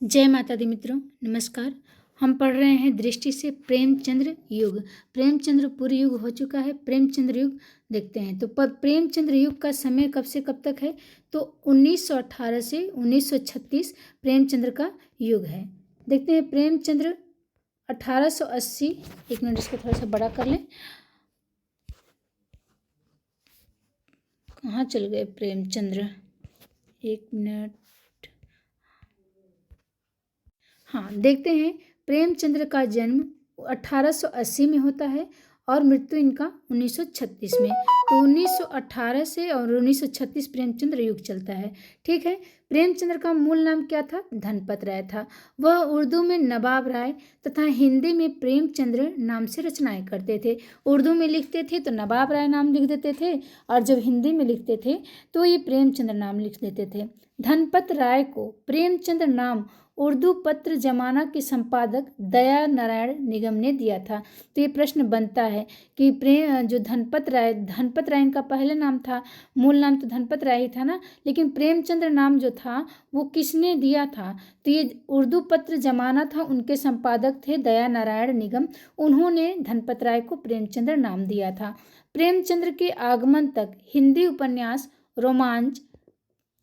जय माता दी मित्रों, नमस्कार। हम पढ़ रहे हैं दृष्टि से प्रेमचंद्र युग। प्रेमचंद्र पूर्व युग हो चुका है, प्रेमचंद्र युग देखते हैं। तो प्रेमचंद्र युग का समय कब से कब तक है? तो 1918 से 1936 प्रेमचंद्र का युग है। देखते हैं प्रेमचंद्र 1880। एक मिनट, इसको थोड़ा सा बड़ा कर लें। कहाँ चल गए प्रेमचंद्र? एक मिनट। हाँ, देखते हैं। प्रेमचंद्र का जन्म 1880 में होता है और मृत्यु इनका 1936 में। तो 1918 से और 1936 प्रेमचंद्र युग चलता है। ठीक है। प्रेमचंद्र का मूल नाम क्या था? धनपत राय था। वह उर्दू में नवाब राय तथा हिंदी में प्रेमचंद्र नाम से रचनाएं करते थे। उर्दू में लिखते थे तो नवाब राय नाम लिख देते थे, और जब हिंदी में लिखते थे तो ये प्रेमचंद्र नाम लिख देते थे। धनपत राय को प्रेमचंद्र नाम उर्दू पत्र जमाना के संपादक दया नारायण निगम ने दिया था। तो ये प्रश्न बनता है कि जो धनपत राय इनका पहले नाम था, मूल नाम तो धनपत राय ही था ना, लेकिन प्रेमचंद्र नाम जो था वो किसने दिया था? तो ये उर्दू पत्र जमाना था, उनके संपादक थे दया नारायण निगम। उन्होंने धनपत राय को प्रेमचंद्र नाम दिया था। प्रेमचंद्र के आगमन तक हिंदी उपन्यास रोमांच,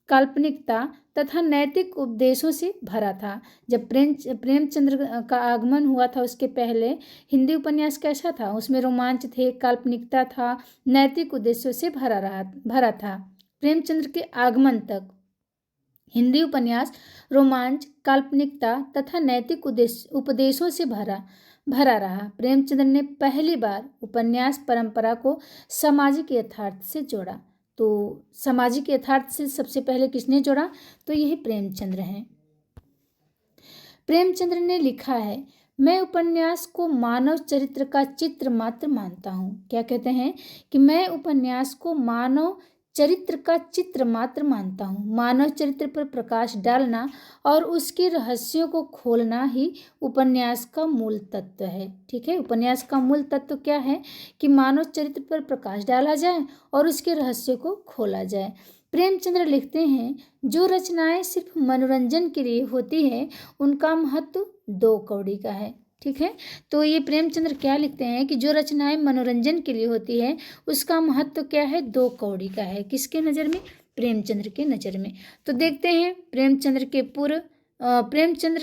काल्पनिकता तथा नैतिक उपदेशों से भरा था। जब प्रेमचंद्र का आगमन हुआ था उसके पहले हिंदी उपन्यास कैसा था? उसमें रोमांच थे, काल्पनिकता था, नैतिक उद्देश्यों से भरा था। प्रेमचंद्र के आगमन तक हिंदी उपन्यास रोमांच, काल्पनिकता तथा नैतिक उपदेशों से भरा रहा। प्रेमचंद्र ने पहली बार उपन्यास परंपरा को सामाजिक यथार्थ से जोड़ा। तो सामाजिक यथार्थ से सबसे पहले किसने जोड़ा? तो यही प्रेमचंद्र हैं। प्रेमचंद्र ने लिखा है, मैं उपन्यास को मानव चरित्र का चित्र मात्र मानता हूँ। क्या कहते हैं? कि मैं उपन्यास को मानव चरित्र का चित्र मात्र मानता हूँ। मानव चरित्र पर प्रकाश डालना और उसके रहस्यों को खोलना ही उपन्यास का मूल तत्व है। ठीक है। उपन्यास का मूल तत्व क्या है? कि मानव चरित्र पर प्रकाश डाला जाए और उसके रहस्यों को खोला जाए। प्रेमचंद्र लिखते हैं, जो रचनाएं सिर्फ मनोरंजन के लिए होती है उनका महत्व 2 कौड़ी का है। ठीक है। तो ये प्रेमचंद्र क्या लिखते हैं कि जो रचनाएं मनोरंजन के लिए होती है उसका महत्व क्या है? 2 कौड़ी का है। किसके नज़र में? प्रेमचंद्र के नज़र में। तो देखते हैं प्रेमचंद्र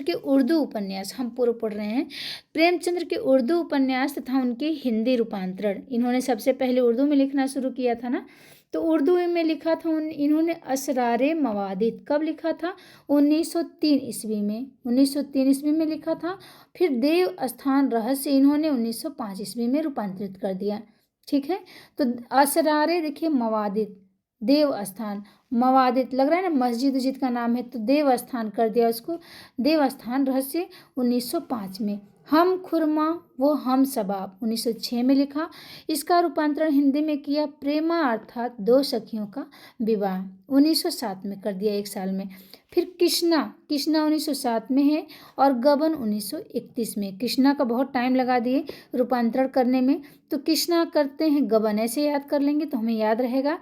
के उर्दू उपन्यास हम पूर्व पढ़ रहे हैं। प्रेमचंद्र के उर्दू उपन्यास तथा उनके हिंदी रूपांतरण, इन्होंने सबसे पहले उर्दू में लिखना शुरू किया था ना। तो उर्दू में लिखा था इन्होंने असरारे मवादिद। कब लिखा था? 1903 ईस्वी में। 1903 ईस्वी में लिखा था। फिर देव स्थान रहस्य इन्होंने 1905 ईस्वी में रूपांतरित कर दिया। ठीक है। तो असरारे देखिए मवादिद, देव स्थान, मवादिद लग रहा है ना मस्जिद उजिद का नाम है, तो देव स्थान कर दिया उसको। देव स्थान रहस्य 1905 में। हम खुरमा वो हम सबाब 1906 में लिखा। इसका रूपांतरण हिंदी में किया प्रेमा अर्थात 2 सखियों का विवाह 1907 में कर दिया, 1 साल में। फिर कृष्णा 1907 में है और गबन 1931 में। कृष्णा का बहुत टाइम लगा दिए रूपांतरण करने में, तो कृष्णा करते हैं गबन, ऐसे याद कर लेंगे तो हमें याद रहेगा।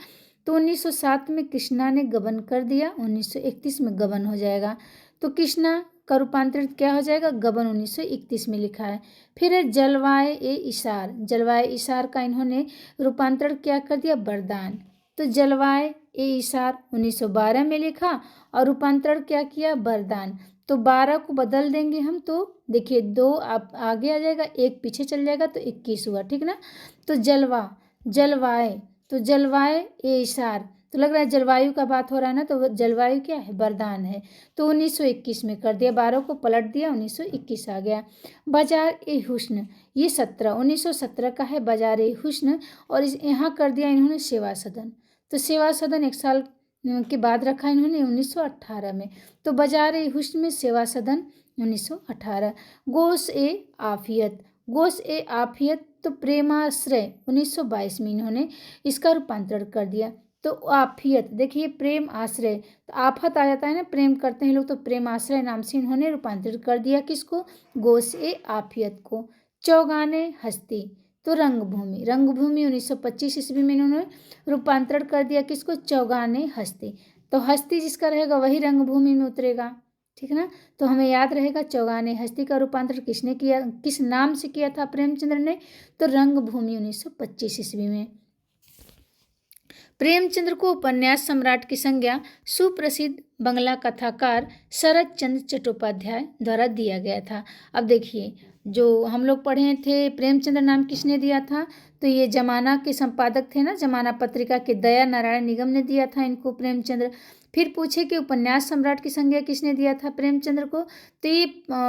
तो 1907 में कृष्णा ने गबन कर दिया, 1931 में गबन हो जाएगा। तो कृष्णा का रूपांतरित क्या हो जाएगा? गबन 1931 में लिखा है। फिर है जलवाए ए इशार। जलवाए इशार का इन्होंने रूपांतरण क्या कर दिया? वरदान। तो जलवाए ए इशार 1912 में लिखा और रूपांतरण क्या किया? वरदान। तो 12 को बदल देंगे हम तो देखिए 2 आप आगे आ जाएगा, 1 पीछे चल जाएगा, तो 21 हुआ। ठीक ना। तो जलवाए, तो जलवाए ए इशार, तो लग रहा है जलवायु का बात हो रहा है ना, तो जलवायु क्या है? वरदान है। तो 1921 में कर दिया, 12 को पलट दिया, 1921 आ गया। बाजार ए हुस्न, ये 1917 का है बाजार ए हुस्न, और इस यहाँ कर दिया इन्होंने सेवा सदन। तो सेवा सदन 1 साल के बाद रखा इन्होंने 1918 में। तो बाजार ए हुस्न में सेवा सदन 1918। गोश ए आफियत तो प्रेमाश्रय 1922 में इन्होंने इसका रूपांतरण कर दिया। तो आफियत देखिए प्रेम आश्रय, तो आफत आ जाता है ना, प्रेम करते हैं लोग, तो प्रेम आश्रय नाम से इन्होंने रूपांतरित कर दिया किसको? गोश ए आफियत को। चौगाने हस्ती, तो रंगभूमि 1925 ईस्वी में इन्होंने रूपांतरण कर दिया किसको? चौगाने हस्ती। तो हस्ती जिसका रहेगा वही रंगभूमि में उतरेगा। ठीक है ना। तो हमें याद रहेगा चौगाने हस्ती का रूपांतरण किसने किया, किस नाम से किया था प्रेमचंद्र ने, तो रंगभूमि 1925 ईस्वी में। प्रेमचंद्र को उपन्यास सम्राट की संज्ञा सुप्रसिद्ध बंगला कथाकार शरद चंद्र चट्टोपाध्याय द्वारा दिया गया था। अब देखिए, जो हम लोग पढ़े थे प्रेमचंद्र नाम किसने दिया था, तो ये जमाना के संपादक थे ना, जमाना पत्रिका के दया नारायण निगम ने दिया था इनको प्रेमचंद्र। फिर पूछे कि उपन्यास सम्राट की संज्ञा किसने दिया था प्रेमचंद्र को, तो ये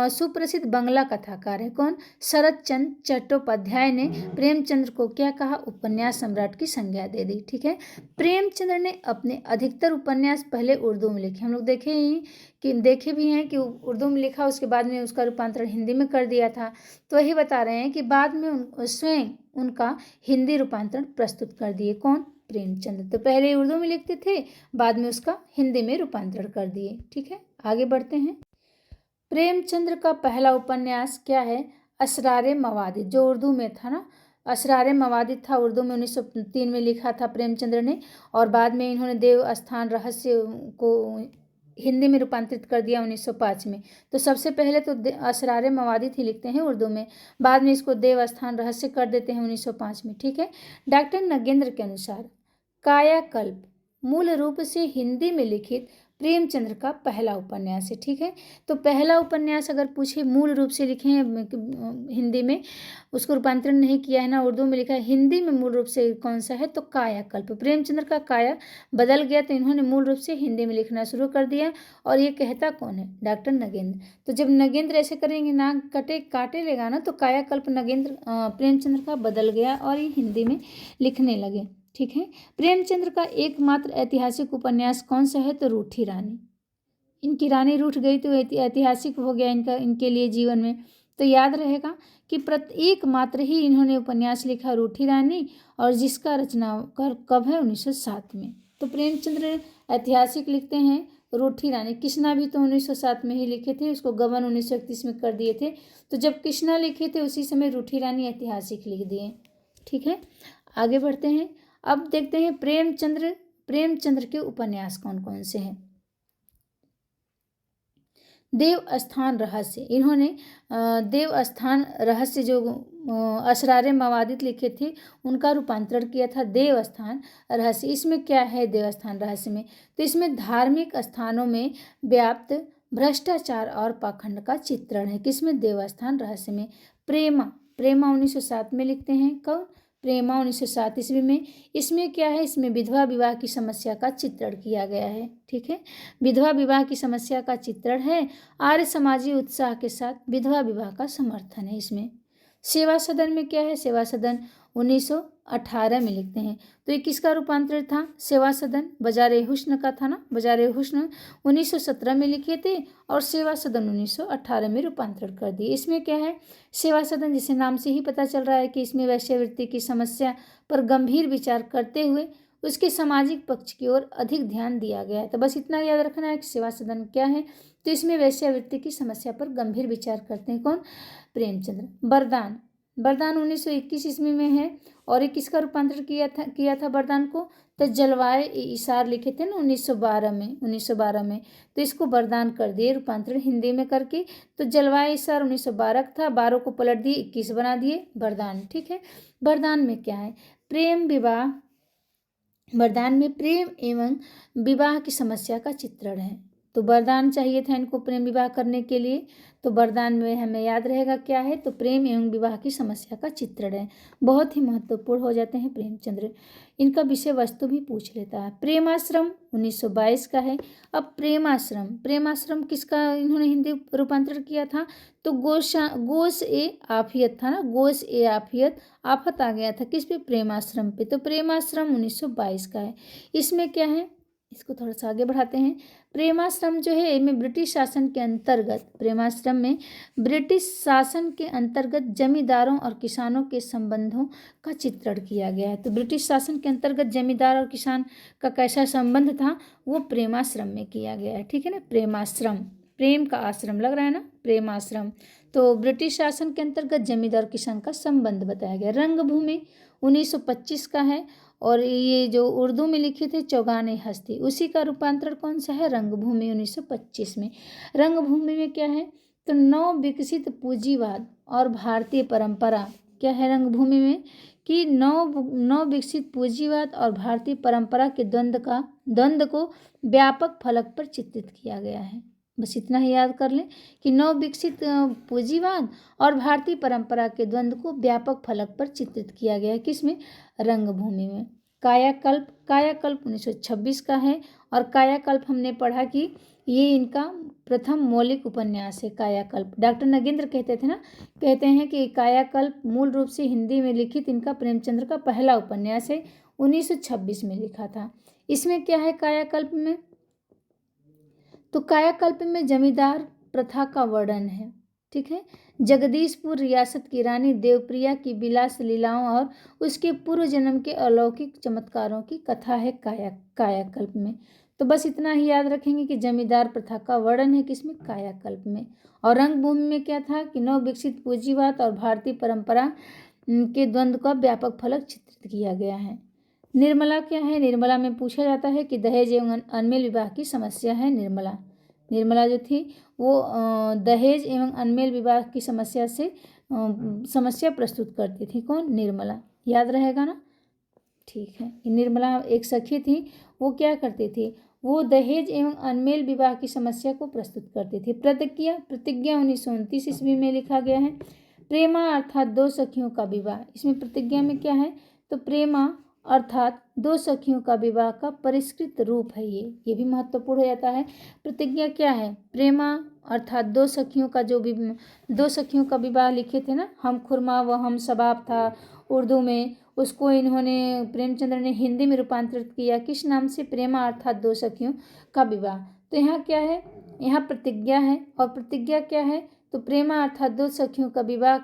सुप्रसिद्ध बंगला कथाकार है कौन, शरद चंद्र चट्टोपाध्याय ने प्रेमचंद्र को क्या कहा, उपन्यास सम्राट की संज्ञा दे दी। ठीक है। प्रेमचंद्र ने अपने अधिकतर उपन्यास पहले उर्दू में लिखे, हम लोग देखे भी हैं कि उर्दू में लिखा, उसके बाद में उसका रूपांतरण हिंदी में कर दिया था। तो वही बता रहे हैं कि बाद में स्वयं उनका हिंदी रूपांतरण प्रस्तुत कर दिए कौन, प्रेमचंद्र। तो पहले उर्दू में लिखते थे, बाद में उसका हिंदी में रूपांतरण कर दिए। ठीक है, आगे बढ़ते हैं। प्रेमचंद्र का पहला उपन्यास क्या है, असरारे मवादिद, जो उर्दू में था ना, असरारे मवादिद था, उर्दू में 1903 में लिखा था प्रेमचंद्र ने, और बाद में इन्होंने देव स्थान रहस्य को हिंदी में रूपांतरित कर दिया 1905 में। तो सबसे पहले तो असरारे मवादिद ही लिखते हैं उर्दू में, बाद में इसको देव स्थान रहस्य कर देते हैं 1905 में। ठीक है। डॉक्टर नगेंद्र के अनुसार कायाकल्प मूल रूप से हिंदी में लिखित प्रेमचंद्र का पहला उपन्यास है। ठीक है। तो पहला उपन्यास अगर पूछे मूल रूप से लिखे हैं हिंदी में, उसको रूपांतरण नहीं किया है ना, उर्दू में लिखा है, हिंदी में मूल रूप से कौन सा है, तो कायाकल्प। प्रेमचंद्र का काया बदल गया, तो इन्होंने मूल रूप से हिंदी में लिखना शुरू कर दिया। और ये कहता कौन है, डॉक्टर नगेंद्र। तो जब नगेंद्र ऐसे करेंगे, नाक काटे लेगा ना, तो कायाकल्प नगेंद्र प्रेमचंद्र का बदल गया और ये हिंदी में लिखने लगे। ठीक है। प्रेमचंद्र का एकमात्र ऐतिहासिक उपन्यास कौन सा है, तो रूठी रानी। इनकी रानी रूठ गई तो ऐतिहासिक हो गया इनके लिए जीवन में। तो याद रहेगा कि एक मात्र ही इन्होंने उपन्यास लिखा रूठी रानी, और जिसका रचना कब है, 1907 में। तो प्रेमचंद्र ऐतिहासिक लिखते हैं रूठी रानी। कृष्णा भी तो 1907 में ही लिखे थे, उसको गबन 1931 में कर दिए थे। तो जब कृष्णा लिखे थे उसी समय रूठी रानी ऐतिहासिक लिख दिए। ठीक है, आगे बढ़ते हैं। अब देखते हैं प्रेमचंद्र के उपन्यास कौन कौन से हैं। देव स्थान रहस्य, इन्होंने देव स्थान रहस्य जो असरारे मवादिद लिखे थे, उनका रूपांतरण किया था देव स्थान रहस्य। इसमें क्या है देव स्थान रहस्य में, तो इसमें धार्मिक स्थानों में व्याप्त भ्रष्टाचार और पाखंड का चित्रण है। किसमें, देवस्थान रहस्य में। प्रेमा 1907 में लिखते हैं कौन, प्रेमा 1907 ईस्वी में। इसमें क्या है, इसमें विधवा विवाह की समस्या का चित्रण किया गया है। ठीक है, विधवा विवाह की समस्या का चित्रण है। आर्य समाजी उत्साह के साथ विधवा विवाह का समर्थन है इसमें। सेवा सदन में क्या है, सेवा सदन 1918 में लिखते हैं। तो ये किसका रूपांतरण था, सेवा सदन बाजारे हुस्न का था ना, बाजारे हुस्न 1917 में लिखे थे, और सेवा सदन 1918 में रूपांतरण कर दिए। इसमें क्या है, सेवा सदन जिसे नाम से ही पता चल रहा है कि इसमें वेश्यावृत्ति की समस्या पर गंभीर विचार करते हुए उसके सामाजिक पक्ष की ओर अधिक ध्यान दिया गया है। तो बस इतना याद रखना है कि सेवा सदन क्या है, तो इसमें वेश्यावृत्ति की समस्या पर गंभीर विचार करते हैं कौन, प्रेमचंद्र। वरदान 1921 ईस्वी में है, और ये किसका रूपांतरण किया था वरदान को, तो जलवाए इशार लिखे थे ना 1912 में, तो इसको वरदान कर दिए रूपांतरण हिंदी में करके। तो जलवाए इशार 1912 था, 12 को पलट दिए 21 बना दिए वरदान। ठीक है। वरदान में क्या है, प्रेम विवाह, वरदान में प्रेम एवं विवाह की समस्या का चित्रण है। तो वरदान चाहिए था इनको प्रेम विवाह करने के लिए, तो वरदान में हमें याद रहेगा क्या है, तो प्रेम एवं विवाह की समस्या का चित्रण है। बहुत ही महत्वपूर्ण हो जाते हैं प्रेमचंद्र। इनका विषय वस्तु भी पूछ लेता है। प्रेमाश्रम 1922 का है। अब प्रेमाश्रम किसका इन्होंने हिंदी रूपांतरण किया था, तो गोश ए आफियत था ना, गोश ए आफियत, आफत आ गया था किस पे, प्रेमाश्रम पे। तो प्रेमाश्रम 1922 का है। इसमें क्या है, इसको थोड़ा सा आगे बढ़ाते हैं। प्रेमाश्रम जो है इनमें ब्रिटिश शासन के अंतर्गत, प्रेमाश्रम में ब्रिटिश शासन के अंतर्गत जमींदारों और किसानों के संबंधों का चित्रण किया गया है। तो ब्रिटिश शासन के अंतर्गत जमींदार और किसान का कैसा संबंध था, वो प्रेमाश्रम में किया गया है। ठीक है ना, प्रेमाश्रम, प्रेम का आश्रम लग रहा है ना, प्रेमाश्रम। तो ब्रिटिश शासन के अंतर्गत जमींदार किसान का संबंध बताया गया। रंगभूमि 1925 का है, और ये जो उर्दू में लिखे थे चौगाने हस्ती, उसी का रूपांतरण कौन सा है, रंगभूमि 1925 में। रंगभूमि में क्या है, तो नव विकसित पूंजीवाद और भारतीय परंपरा, क्या है रंगभूमि में कि नव विकसित पूंजीवाद और भारतीय परंपरा के द्वंद्व को व्यापक फलक पर चित्रित किया गया है। बस इतना ही याद कर लें कि नव विकसित पूंजीवाद और भारतीय परंपरा के द्वंद्व को व्यापक फलक पर चित्रित किया गया है, किसमें, रंगभूमि में। कायाकल्प 1926 का है, और कायाकल्प हमने पढ़ा कि ये इनका प्रथम मौलिक उपन्यास है। कायाकल्प डॉक्टर नगेंद्र कहते हैं कि कायाकल्प मूल रूप से हिंदी में लिखित इनका प्रेमचंद्र का पहला उपन्यास है, 1926 में लिखा था। इसमें क्या है कायाकल्प में, तो कायाकल्प में जमींदार प्रथा का वर्णन है, ठीक है। जगदीशपुर रियासत की रानी देवप्रिया की विलास लीलाओं और उसके पूर्व जन्म के अलौकिक चमत्कारों की कथा है कायाकल्प में। तो बस इतना ही याद रखेंगे कि जमींदार प्रथा का वर्णन है किसमें, कायाकल्प में। और रंगभूमि में क्या था कि नव विकसित पूंजीवाद और भारतीय परंपरा के द्वंद्व का व्यापक फलक चित्रित किया गया है। निर्मला क्या है, निर्मला में पूछा जाता है कि दहेज एवं अनमेल विवाह की समस्या है। निर्मला जो थी वो दहेज एवं अनमेल विवाह की समस्या प्रस्तुत करती थी। कौन, निर्मला, याद रहेगा ना, ठीक है। निर्मला एक सखी थी, वो क्या करती थी, वो दहेज एवं अनमेल विवाह की समस्या को प्रस्तुत करती थी। प्रतिज्ञा 1929 ईस्वी में लिखा गया है। प्रेमा अर्थात दो सखियों का विवाह, इसमें प्रतिज्ञा में क्या है, तो प्रेमा अर्थात दो सखियों का विवाह का परिष्कृत रूप है। ये भी महत्वपूर्ण हो जाता है। प्रतिज्ञा क्या है, प्रेमा अर्थात दो सखियों का विवाह लिखे थे ना, हम खुरमा व हम सबाब था उर्दू में, उसको इन्होंने प्रेमचंद्र ने हिंदी में रूपांतरित किया किस नाम से, प्रेमा अर्थात दो सखियों का विवाह। तो यहाँ क्या है, यहाँ प्रतिज्ञा है, और प्रतिज्ञा क्या है, तो प्रेमा अर्थात दो सखियों का विवाह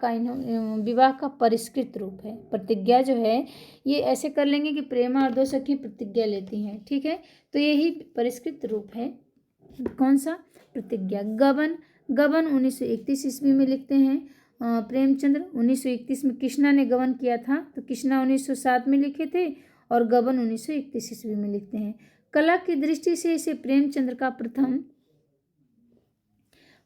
का परिष्कृत रूप है। प्रतिज्ञा जो है ये ऐसे कर लेंगे कि प्रेमा और दो सखी प्रतिज्ञा लेती हैं, ठीक है, तो यही परिष्कृत रूप है। कौन सा, प्रतिज्ञा। गबन 1931 ईस्वी में लिखते हैं प्रेमचंद्र। 1931 में कृष्णा ने गबन किया था, तो कृष्णा 1907 में लिखे थे, और गबन 1931 ईस्वी में लिखते हैं। कला की दृष्टि से इसे प्रेमचंद्र का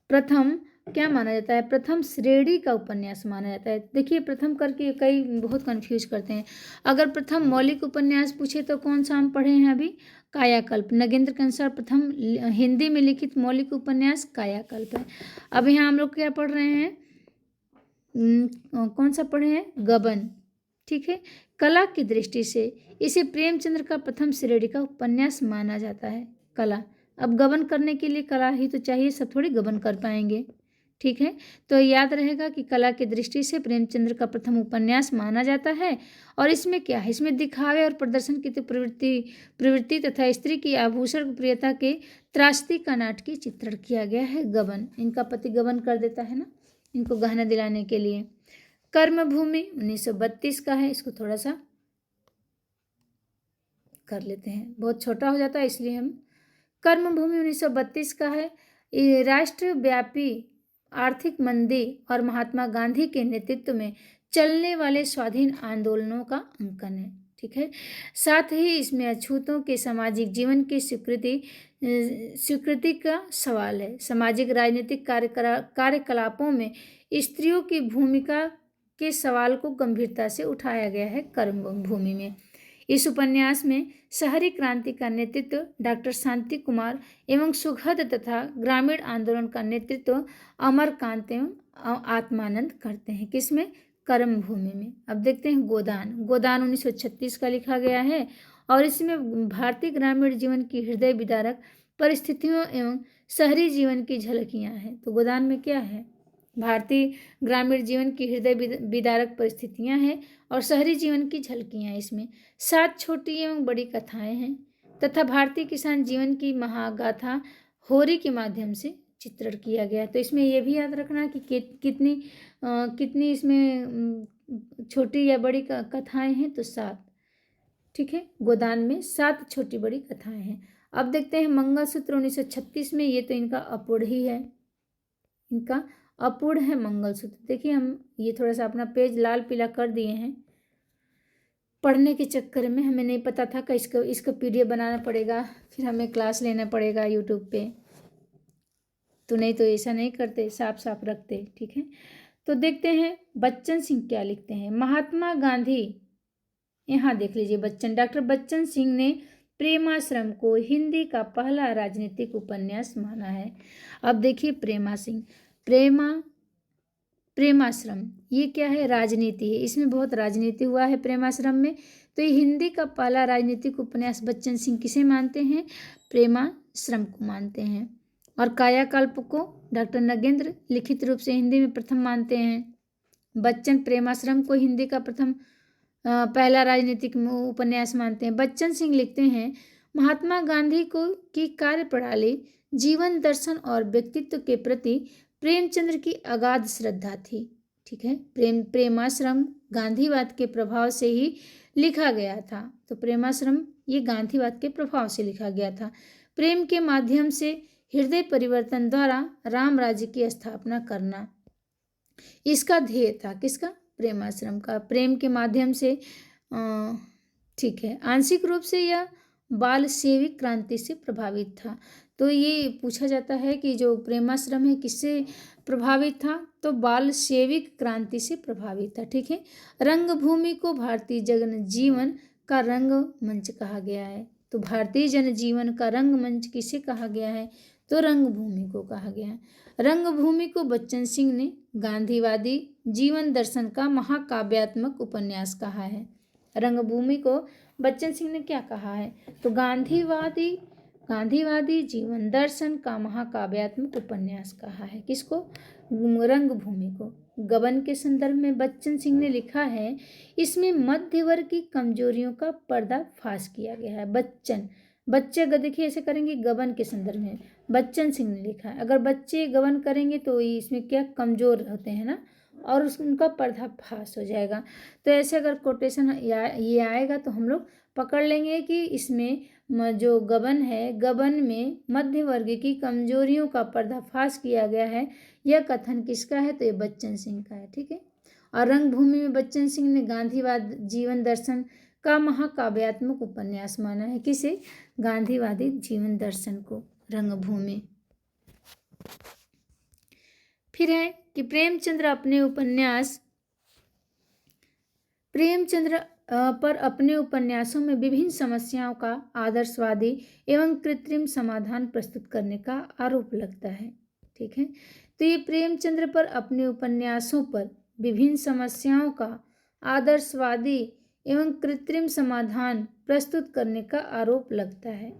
प्रथम क्या माना जाता है, प्रथम श्रेणी का उपन्यास माना जाता है। देखिए प्रथम करके कई बहुत कंफ्यूज करते हैं। अगर प्रथम मौलिक उपन्यास पूछे तो कौन सा हम पढ़े हैं अभी, कायाकल्प। नगेंद्र के अनुसार प्रथम हिंदी में लिखित मौलिक उपन्यास कायाकल्प है। अब यहाँ हम लोग क्या पढ़ रहे हैं, कौन सा पढ़े हैं, गबन, ठीक है। कला की दृष्टि से इसे प्रेमचंद्र का प्रथम श्रेणी का उपन्यास माना जाता है। कला, अब गबन करने के लिए कला ही तो चाहिए, सब थोड़ी गबन कर पाएंगे, ठीक है। तो याद रहेगा कि कला की दृष्टि से प्रेमचंद्र का प्रथम उपन्यास माना जाता है। और इसमें क्या है, इसमें दिखावे और प्रदर्शन की तो प्रवृत्ति तथा स्त्री की आभूषण प्रियता के त्रासदी का नाटकीय चित्रण किया गया है। गबन, इनका पति गबन कर देता है ना इनको गहना दिलाने के लिए। कर्मभूमि 1932 का है, इसको थोड़ा सा कर लेते हैं, बहुत छोटा हो जाता है इसलिए हम। कर्मभूमि 1932 का है। राष्ट्रव्यापी आर्थिक मंदी और महात्मा गांधी के नेतृत्व में चलने वाले स्वाधीन आंदोलनों का अंकन है, ठीक है। साथ ही इसमें अछूतों के सामाजिक जीवन की स्वीकृति का सवाल है। सामाजिक राजनीतिक कार्यकलापों में स्त्रियों की भूमिका के सवाल को गंभीरता से उठाया गया है कर्मभूमि में। इस उपन्यास में शहरी क्रांति का नेतृत्व डॉक्टर शांति कुमार एवं सुखद तथा ग्रामीण आंदोलन का नेतृत्व अमरकांत एवं आत्मानंद करते हैं। किसमें, कर्मभूमि में। अब देखते हैं गोदान 1936 का लिखा गया है, और इसमें भारतीय ग्रामीण जीवन की हृदय विदारक परिस्थितियों एवं शहरी जीवन की झलकियां हैं। तो गोदान में क्या है, भारतीय ग्रामीण जीवन की हृदय विदारक परिस्थितियां हैं और शहरी जीवन की झलकियां। इसमें 7 छोटी एवं बड़ी कथाएं हैं तथा भारतीय किसान जीवन की महागाथा होरी के माध्यम से चित्रण किया गया। तो इसमें यह भी याद रखना कि कितनी इसमें छोटी या बड़ी कथाएं हैं, तो 7, ठीक है। गोदान में 7 छोटी बड़ी कथाएं हैं। अब देखते हैं मंगलसूत्र 1936 में, ये तो इनका अपूर्ण ही है, इनका अपूर्ण है मंगलसूत्र। देखिए हम ये थोड़ा सा अपना पेज लाल पीला कर दिए हैं। पढ़ने के चक्कर में हमें नहीं पता था कि इसका PDF बनाना पड़ेगा, फिर हमें क्लास लेना पड़ेगा यूट्यूब पे। तो नहीं तो ऐसा नहीं करते, साफ साफ रखते। ठीक है, तो देखते हैं बच्चन सिंह क्या लिखते हैं। महात्मा गांधी, यहाँ देख लीजिए बच्चन, डॉक्टर बच्चन सिंह ने प्रेमाश्रम को हिंदी का पहला राजनीतिक उपन्यास माना है। अब देखिए प्रेमाश्रम ये क्या है, राजनीति है, इसमें बहुत राजनीति हुआ है प्रेमाश्रम में। तो ये हिंदी का पहला राजनीतिक उपन्यास बच्चन सिंह किसे मानते हैं, प्रेमाश्रम को मानते हैं। और कायाकल्प को डॉक्टर नगेंद्र लिखित रूप से हिंदी में प्रथम मानते हैं। बच्चन प्रेमाश्रम को हिंदी का पहला राजनीतिक उपन्यास मानते हैं। बच्चन सिंह लिखते हैं, महात्मा गांधी की कार्यप्रणाली, जीवन दर्शन और व्यक्तित्व के प्रति प्रेमचंद्र की अगाध श्रद्धा थी। ठीक है, प्रेमाश्रम गांधीवाद के प्रभाव से ही लिखा गया था। तो प्रेमाश्रम ये गांधीवाद के प्रभाव से लिखा गया था। प्रेम के माध्यम से हृदय परिवर्तन द्वारा राम राज्य की स्थापना करना इसका ध्येय था। किसका, प्रेमाश्रम का। प्रेम के माध्यम से ठीक है, आंशिक रूप से यह बाल सेविक क्रांति से प्रभावित था। तो ये पूछा जाता है कि जो प्रेमाश्रम है किससे प्रभावित था, तो बाल सेविक क्रांति से प्रभावित था। ठीक है, रंगभूमि को भारतीय जनजीवन का रंगमंच कहा गया है। तो भारतीय जनजीवन का रंगमंच किसे कहा गया है, तो रंगभूमि को कहा गया है। रंगभूमि को बच्चन सिंह ने गांधीवादी जीवन दर्शन का महाकाव्यात्मक उपन्यास कहा है। रंगभूमि को बच्चन सिंह ने क्या कहा है, तो गांधीवादी जीवन दर्शन का महाकाव्यात्मक उपन्यास कहा है। किसको, रंगभूमि को। गबन के संदर्भ में बच्चन सिंह ने लिखा है, इसमें मध्य वर्ग की कमजोरियों का पर्दाफाश किया गया है। बच्चे देखिए ऐसे करेंगे, गबन के संदर्भ में बच्चन सिंह ने लिखा है। अगर बच्चे गबन करेंगे तो इसमें क्या, कमजोर होते हैं ना, और उनका पर्दाफाश हो जाएगा। तो ऐसे अगर कोटेशन ये आएगा तो हम लोग पकड़ लेंगे कि इसमें जो गबन है, गबन में मध्य वर्ग की कमजोरियों का पर्दाफाश किया गया है। यह कथन किसका है, तो ये बच्चन सिंह का है। ठीक है, और रंगभूमि में बच्चन सिंह ने गांधीवाद जीवन दर्शन का महाकाव्यात्मक उपन्यास माना है। किसे, गांधीवादी जीवन दर्शन को, रंगभूमि। फिर है कि प्रेमचंद्र पर अपने उपन्यासों में विभिन्न समस्याओं का आदर्शवादी एवं कृत्रिम समाधान प्रस्तुत करने का आरोप लगता है। ठीक है, तो ये प्रेमचंद्र पर अपने उपन्यासों पर विभिन्न समस्याओं का आदर्शवादी एवं कृत्रिम समाधान प्रस्तुत करने का आरोप लगता है।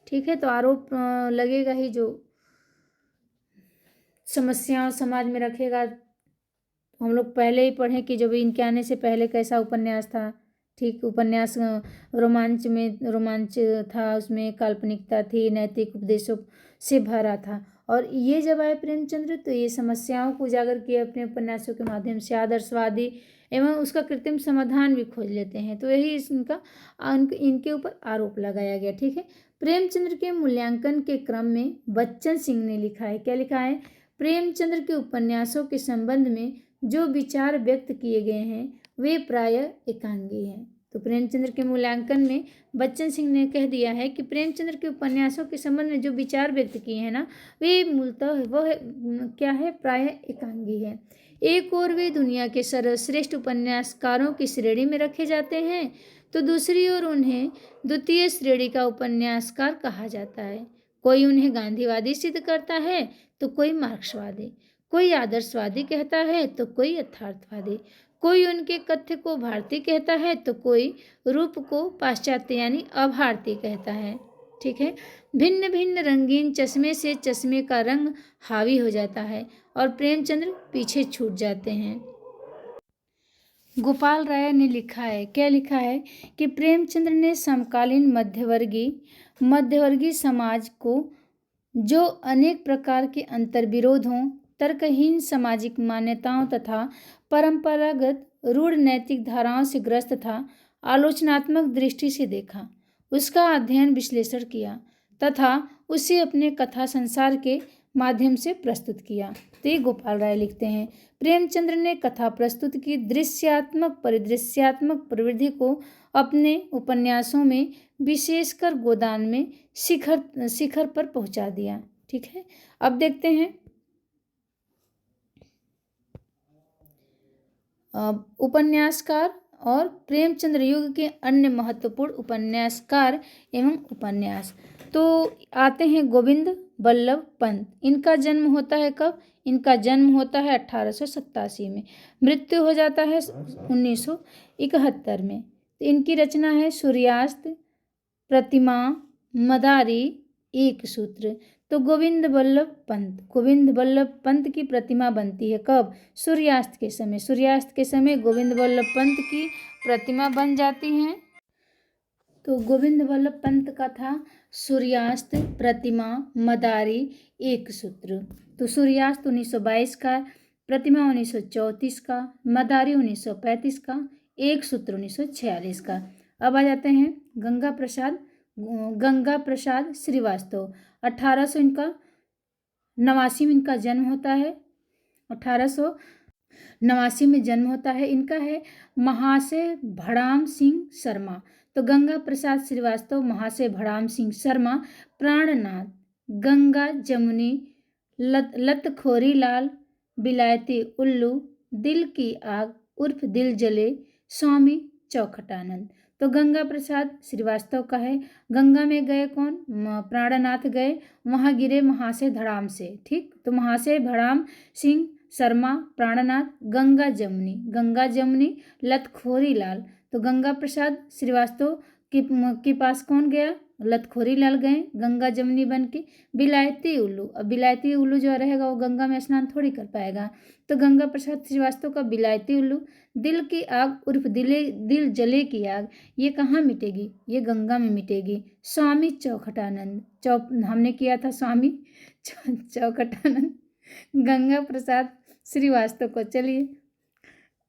ठीक है, तो आरोप लगेगा ही, जो समस्याओं समाज में रखेगा। हम लोग पहले ही पढ़ें कि जब इनके आने से पहले कैसा उपन्यास था। ठीक, उपन्यास रोमांच था, उसमें काल्पनिकता थी, नैतिक उपदेशों से भरा था। और ये जब आए प्रेमचंद्र तो ये समस्याओं को उजागर किए अपने उपन्यासों के माध्यम से, आदर्शवादी एवं उसका कृत्रिम समाधान भी खोज लेते हैं। तो यही इनके ऊपर आरोप लगाया गया। ठीक है, प्रेमचंद्र के मूल्यांकन के क्रम में बच्चन सिंह ने लिखा है, क्या लिखा है, प्रेमचंद्र के उपन्यासों के संबंध में जो विचार व्यक्त किए गए हैं वे प्रायः एकांगी हैं। तो प्रेमचंद्र के मूल्यांकन में बच्चन सिंह ने कह दिया है कि प्रेमचंद्र के उपन्यासों के संबंध में जो विचार व्यक्त किए हैं ना, वे मूलतः वह क्या है, प्रायः एकांगी है। एक और वे दुनिया के सर्वश्रेष्ठ उपन्यासकारों की श्रेणी में रखे जाते हैं, तो दूसरी ओर उन्हें द्वितीय श्रेणी का उपन्यासकार कहा जाता है। कोई उन्हें गांधीवादी सिद्ध करता है तो कोई मार्क्सवादी, कोई आदर्शवादी कहता है तो कोई यथार्थवादी, कोई उनके कथ्य को भारतीय कहता है तो कोई रूप को पाश्चात्य यानी अभारतीय कहता है। ठीक है, भिन्न भिन्न रंगीन चश्मे से चश्मे का रंग हावी हो जाता है और प्रेमचंद्र पीछे छूट जाते हैं। गोपाल राय ने लिखा है, क्या लिखा है, कि प्रेमचंद्र ने समकालीन मध्यवर्गीय समाज को जो अनेक प्रकार के अंतर्विरोधों, तर्कहीन सामाजिक मान्यताओं तथा परंपरागत रूढ़ नैतिक धाराओं से ग्रस्त था, आलोचनात्मक दृष्टि से देखा, उसका अध्ययन विश्लेषण किया तथा उसे अपने कथा संसार के माध्यम से प्रस्तुत किया। तो ये गोपाल राय लिखते हैं। प्रेमचंद्र ने कथा प्रस्तुत की दृश्यात्मक परिदृश्यात्मक प्रवृत्ति को अपने उपन्यासों में विशेषकर गोदान में शिखर पर पहुंचा दिया। ठीक है, अब देखते हैं उपन्यासकार और प्रेमचंद्र युग के अन्य महत्वपूर्ण उपन्यासकार एवं उपन्यास। तो आते हैं गोविंद बल्लभ पंत। इनका जन्म होता है कब? इनका जन्म होता है 1887 में, मृत्यु हो जाता है 1971 में। तो इनकी रचना है सूर्यास्त, प्रतिमा, मदारी, एक सूत्र। तो गोविंद बल्लभ पंत की प्रतिमा बनती है कब? सूर्यास्त के समय। सूर्यास्त के समय गोविंद बल्लभ पंत की प्रतिमा बन जाती है। तो गोविंद बल्लभ पंत का था सूर्यास्त, प्रतिमा, मदारी, एक सूत्र। तो सूर्यास्त 1922 का, प्रतिमा 1934 का, मदारी 1935 का, एक सूत्र 1946 का। अब आ जाते हैं गंगा प्रसाद श्रीवास्तव। 1800 इनका 89 में इनका जन्म होता है। 1889 में जन्म होता है इनका। है महाशय भड़ाम सिंह शर्मा। तो गंगा प्रसाद श्रीवास्तव, महाशय भड़ाम सिंह शर्मा, प्राणनाथ, गंगा जमुनी, लतखोरी लाल, बिलायती उल्लू, दिल की आग उर्फ दिल जले, स्वामी चौखटानंद। तो गंगा प्रसाद श्रीवास्तव का है। गंगा में गए कौन? प्राणनाथ गए, वहाँ गिरे महाशय धड़ाम से। ठीक, तो महाशय भड़ाम सिंह शर्मा, प्राणनाथ, गंगा जमुनी, लतखोरी लाल। तो गंगा प्रसाद श्रीवास्तव के पास कौन गया? लतखोरी लाल गए गंगा जमुनी बन के। बिलायती उल्लू, अब बिलायती उल्लू जो रहेगा वो गंगा में स्नान थोड़ी कर पाएगा। तो गंगा प्रसाद श्रीवास्तव का बिलायती उल्लू। दिल की आग उर्फ दिल जले की आग, ये कहाँ मिटेगी? ये गंगा में मिटेगी। स्वामी चौखटानंद, हमने किया था स्वामी चौखटानंद, गंगा प्रसाद श्रीवास्तव को। चलिए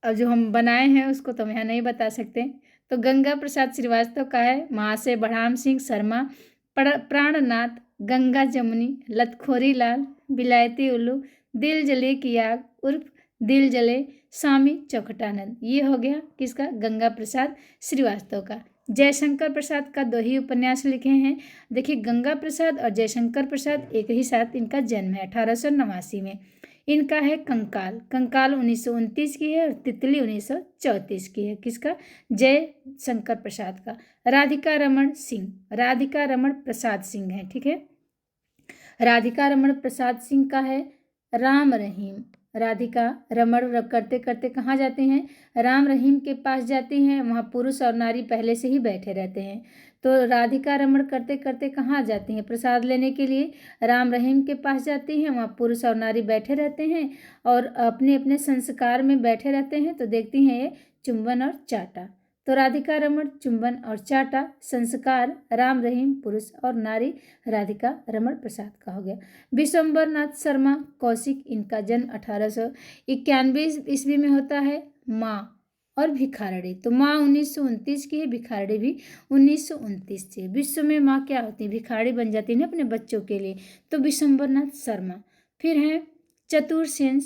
अब जो हम बनाए हैं उसको तो हम यहाँ नहीं बता सकते। तो गंगा प्रसाद श्रीवास्तव का है महाशय भड़ाम सिंह शर्मा, प्राणनाथ, गंगा जमुनी, लतखोरी लाल, बिलायती उल्लू, दिल जले की आग उर्फ दिल जले, स्वामी चौखटानंद। ये हो गया किसका? गंगा प्रसाद श्रीवास्तव का। जयशंकर प्रसाद का 2 ही उपन्यास लिखे हैं। देखिए गंगा प्रसाद और जयशंकर प्रसाद एक ही साथ इनका जन्म है 1889 में। इनका है कंकाल 1929 की है और तितली 1934 की है। किसका? जयशंकर प्रसाद का। राधिका रमण प्रसाद सिंह है। ठीक है, राधिका रमण प्रसाद सिंह का है राम रहीम। राधिका रमण करते करते कहाँ जाते हैं? राम रहीम के पास जाती हैं। वहाँ पुरुष और नारी पहले से ही बैठे रहते हैं। तो राधिका रमण करते करते कहाँ जाती हैं? प्रसाद लेने के लिए राम रहीम के पास जाती हैं। वहाँ पुरुष और नारी बैठे रहते हैं और अपने अपने संस्कार में बैठे रहते हैं। तो देखती हैं ये चुंबन और चाटा। तो राधिका रमण, चुंबन और चाटा, संस्कार राम रहीम, पुरुष और नारी राधिका रमण प्रसाद का हो गया। विश्वम्बर नाथ शर्मा कौशिक, इनका जन्म 1891 ईस्वी में होता है। माँ और भिखारड़ी, तो माँ 1929 की है, भिखारड़ी भी 1929 से। विश्व में माँ क्या होती है? भिखारी बन जाती है ना अपने बच्चों के लिए। तो विश्वम्बर नाथ शर्मा। फिर है चतुरसेन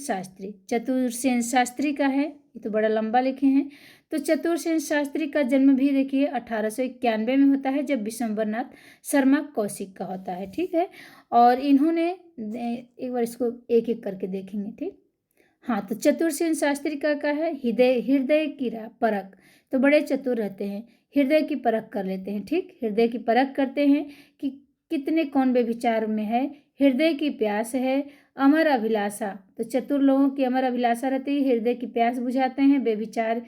शास्त्री का है, ये तो बड़ा लंबा लिखे हैं। तो चतुरसेन शास्त्री का जन्म भी देखिए 1891 में होता है, जब विश्वम्बर नाथ शर्मा कौशिक का होता है। ठीक है, और इन्होंने एक बार इसको एक एक करके देखेंगे। ठीक, हाँ, तो चतुरसेन शास्त्री का है हृदय की परख। तो बड़े चतुर रहते हैं, हृदय की परख कर लेते हैं। ठीक, हृदय की परख करते हैं कि कितने कौन बेविचार में है। हृदय की प्यास है, अमर अभिलाषा। तो चतुर लोगों की अमर अभिलाषा रहती है, हृदय की प्यास बुझाते हैं। बेविचार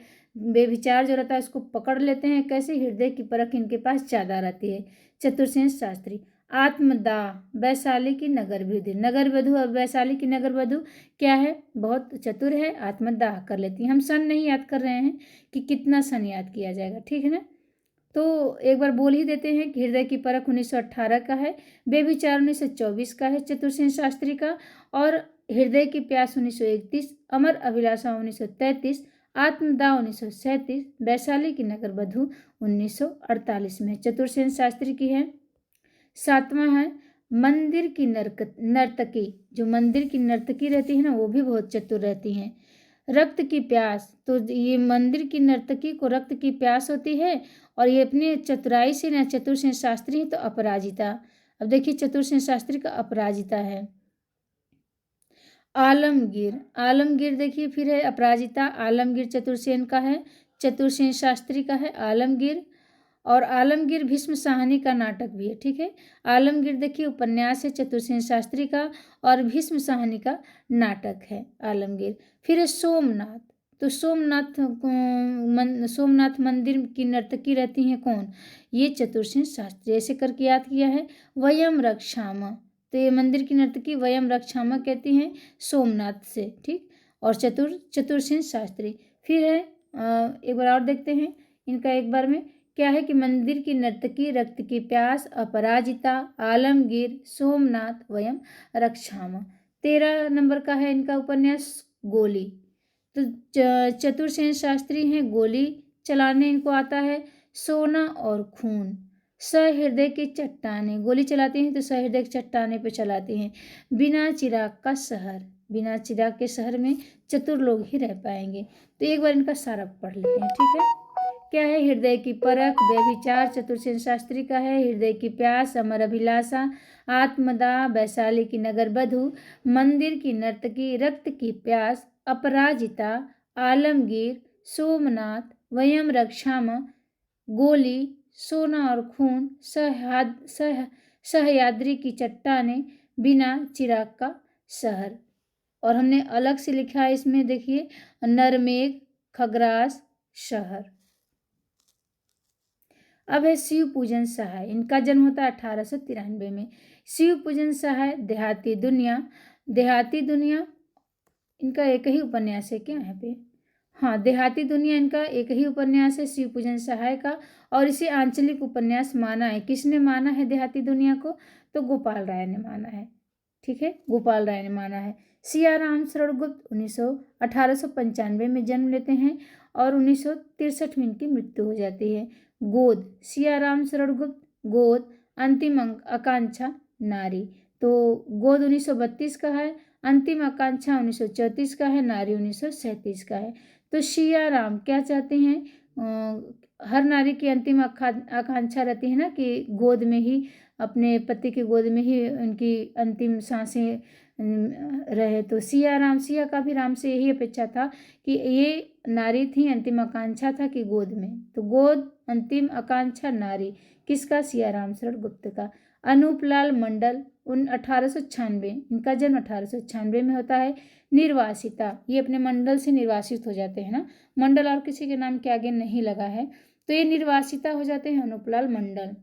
जो रहता है उसको पकड़ लेते हैं। कैसे? हृदय की परख इनके पास ज़्यादा रहती है। चतुरसेन शास्त्री। आत्मदाह, वैशाली की नगर वधु और वैशाली की नगर वधु क्या है? बहुत चतुर है, आत्मदाह कर लेती है। हम सन नहीं याद कर रहे हैं कि कितना सन याद किया जाएगा। ठीक है ना, तो एक बार बोल ही देते हैं कि हृदय की परख 1918 का है, बेविचार 1924 का है चतुरसेन शास्त्री का, और हृदय की प्यास 1931, अमर अभिलाषा 1933, आत्मदाह 1937, वैशाली की नगर वधु 1948 में चतुरसेन शास्त्री की है। 7वां है मंदिर की नर्तकी, जो मंदिर की नर्तकी रहती है ना वो भी बहुत चतुर रहती हैं। रक्त की प्यास, तो ये मंदिर की नर्तकी को रक्त की प्यास होती है और ये अपने चतुराई से ना चतुर सेन शास्त्री है तो अपराजिता। अब देखिए चतुर सेन शास्त्री का अपराजिता है। आलमगीर, आलमगीर देखिए फिर है अपराजिता, आलमगीर चतुर्सेन का है, चतुर्सेन शास्त्री का है आलमगीर। और आलमगीर भीष्म साहनी का नाटक भी है, ठीक है। आलमगीर देखिए उपन्यास है चतुर्सेन शास्त्री का और भीष्म साहनी का नाटक है आलमगीर। फिर है सोमनाथ, तो सोमनाथ मंदिर की नर्तकी रहती हैं कौन, ये चतुर्सेन शास्त्री। ऐसे करके याद किया है। वयम रक्षाम, तो ये मंदिर की नर्तकी वयम रक्षामा कहती हैं सोमनाथ से, ठीक। और चतुर्सेन शास्त्री। फिर है एक बार और देखते हैं इनका एक बार में, क्या है कि मंदिर की नर्तकी, रक्त की प्यास, अपराजिता, आलमगीर, सोमनाथ, वयम रक्षामा। 13 नंबर का है इनका उपन्यास गोली। तो चतुर्सेन शास्त्री हैं, गोली चलाने इनको आता है। सोना और खून, सहृदय की चट्टाने, गोली चलाते हैं तो सहृदय की चट्टाने पे चलाते हैं। बिना चिराग का शहर, बिना चिराग के शहर में चतुर लोग ही रह पाएंगे। तो एक बार इनका सारा पढ़ लेते हैं, ठीक है। क्या है, हृदय की परख, व्यभिचार चतुर्सेन शास्त्री का है। हृदय की प्यास, अमर अभिलाषा, आत्मदाह वैशाली की नगर बधू, मंदिर की नर्तकी, रक्त की प्यास, अपराजिता, आलमगीर, सोमनाथ, वयम रक्षाम, गोली, सोना और खून, सहयाद्री की चट्टाने, बिना चिराग का शहर। और हमने अलग से लिखा है इसमें देखिए, नरमेघ, खग्रास, शहर। अब है शिव पूजन सहाय, इनका जन्म होता है 1893 में। शिव पूजन सहाय, देहाती दुनिया, देहाती दुनिया इनका एक ही उपन्यास है क्या यहाँ पे, हाँ देहाती दुनिया इनका एक ही उपन्यास है शिव पूजन सहाय का। और इसे आंचलिक उपन्यास माना है, किसने माना है देहाती दुनिया को, तो गोपाल राय ने माना है, ठीक है, गोपाल राय ने माना है। सियाराम शरण गुप्त 1895 में जन्म लेते हैं और 1963 में इनकी मृत्यु हो जाती है। गोद, सियाराम शरण गुप्त, गोद, अंतिम आकांक्षा, नारी। तो गोद 1932 का है, अंतिम आकांक्षा 1934 का है, नारी 1937 का है। तो सिया राम क्या चाहते हैं, हर नारी की अंतिम आकांक्षा रहती है ना कि गोद में ही, अपने पति की गोद में ही उनकी अंतिम सांसें रहे। तो सिया राम, सिया का भी राम से यही अपेक्षा था कि ये नारी थी, अंतिम आकांक्षा था कि गोद में, तो गोद अंतिम आकांक्षा नारी, किसका, सिया राम शरण गुप्त का। अनूपलाल मंडल 1896, इनका जन्म 1896 में होता है। निर्वासिता, ये अपने मंडल से निर्वासित हो जाते हैं ना, मंडल और किसी के नाम के आगे नहीं लगा है, तो ये निर्वासिता हो जाते हैं अनूपलाल मंडल।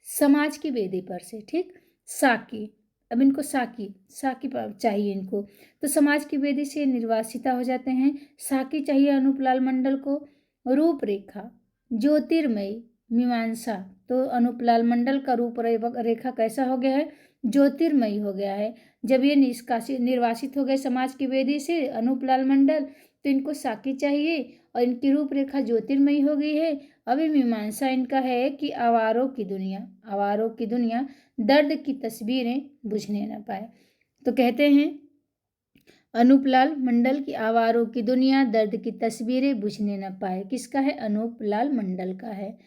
समाज की वेदी पर से, ठीक। साकी, अब इनको साकी चाहिए इनको, तो समाज की वेदी से निर्वासिता हो जाते हैं। साकी चाहिए अनूपलाल मंडल को। रूपरेखा, ज्योतिर्मयी, मीमांसा, तो अनूपलाल मंडल का रूप रेखा कैसा हो गया है, ज्योतिर्मयी हो गया है। जब ये निर्वासित हो गए समाज की वेदी से अनूपलाल मंडल, तो इनको साकी चाहिए और इनकी रूपरेखा ज्योतिर्मयी हो गई है। अभी मीमांसा इनका है कि आवारों की दुनिया, आवारों की दुनिया दर्द की तस्वीरें बुझने न पाए। तो कहते हैं अनूपलाल मंडल की आवारों की दुनिया दर्द की तस्वीरें बुझने न पाए, किसका है, अनूपलाल मंडल का है।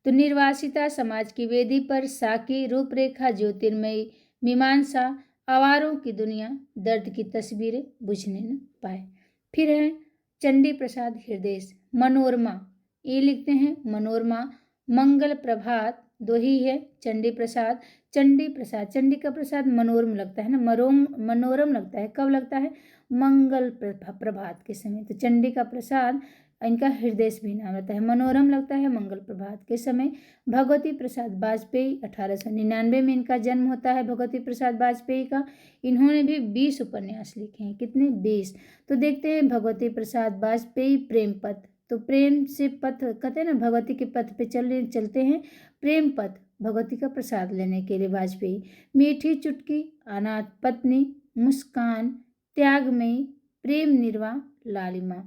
तो निर्वासिता, समाज की वेदी पर, साकी, रूपरेखा ज्योतिर्मयी, मीमांसा, आवारों की दुनिया दर्द की तस्वीरें बुझने न पाए। फिर है चंडी प्रसाद हृदय, मनोरमा, ये लिखते हैं मनोरमा। मंगल प्रभात, दो ही है, चंडी प्रसाद, चंडी प्रसाद, चंडी का प्रसाद मनोरम लगता है ना, मनोरम लगता है, कब लगता है, मंगल प्रभात के समय। तो चंडी का प्रसाद इनका हृदय भी नाम रहता है, मनोरम लगता है मंगल प्रभात के समय। भगवती प्रसाद वाजपेयी 1899 में इनका जन्म होता है, भगवती प्रसाद वाजपेयी का। इन्होंने भी 20 उपन्यास लिखे हैं, कितने, 20। तो देखते हैं भगवती प्रसाद वाजपेयी, प्रेम पथ, तो प्रेम से पथ कहते हैं ना, भगवती के पथ पे चलते हैं, प्रेम पथ, भगवती का प्रसाद लेने के लिए वाजपेयी। मीठी चुटकी, अनाथ पत्नी, मुस्कान, त्यागमयी, प्रेम निर्वाह, लालिमा।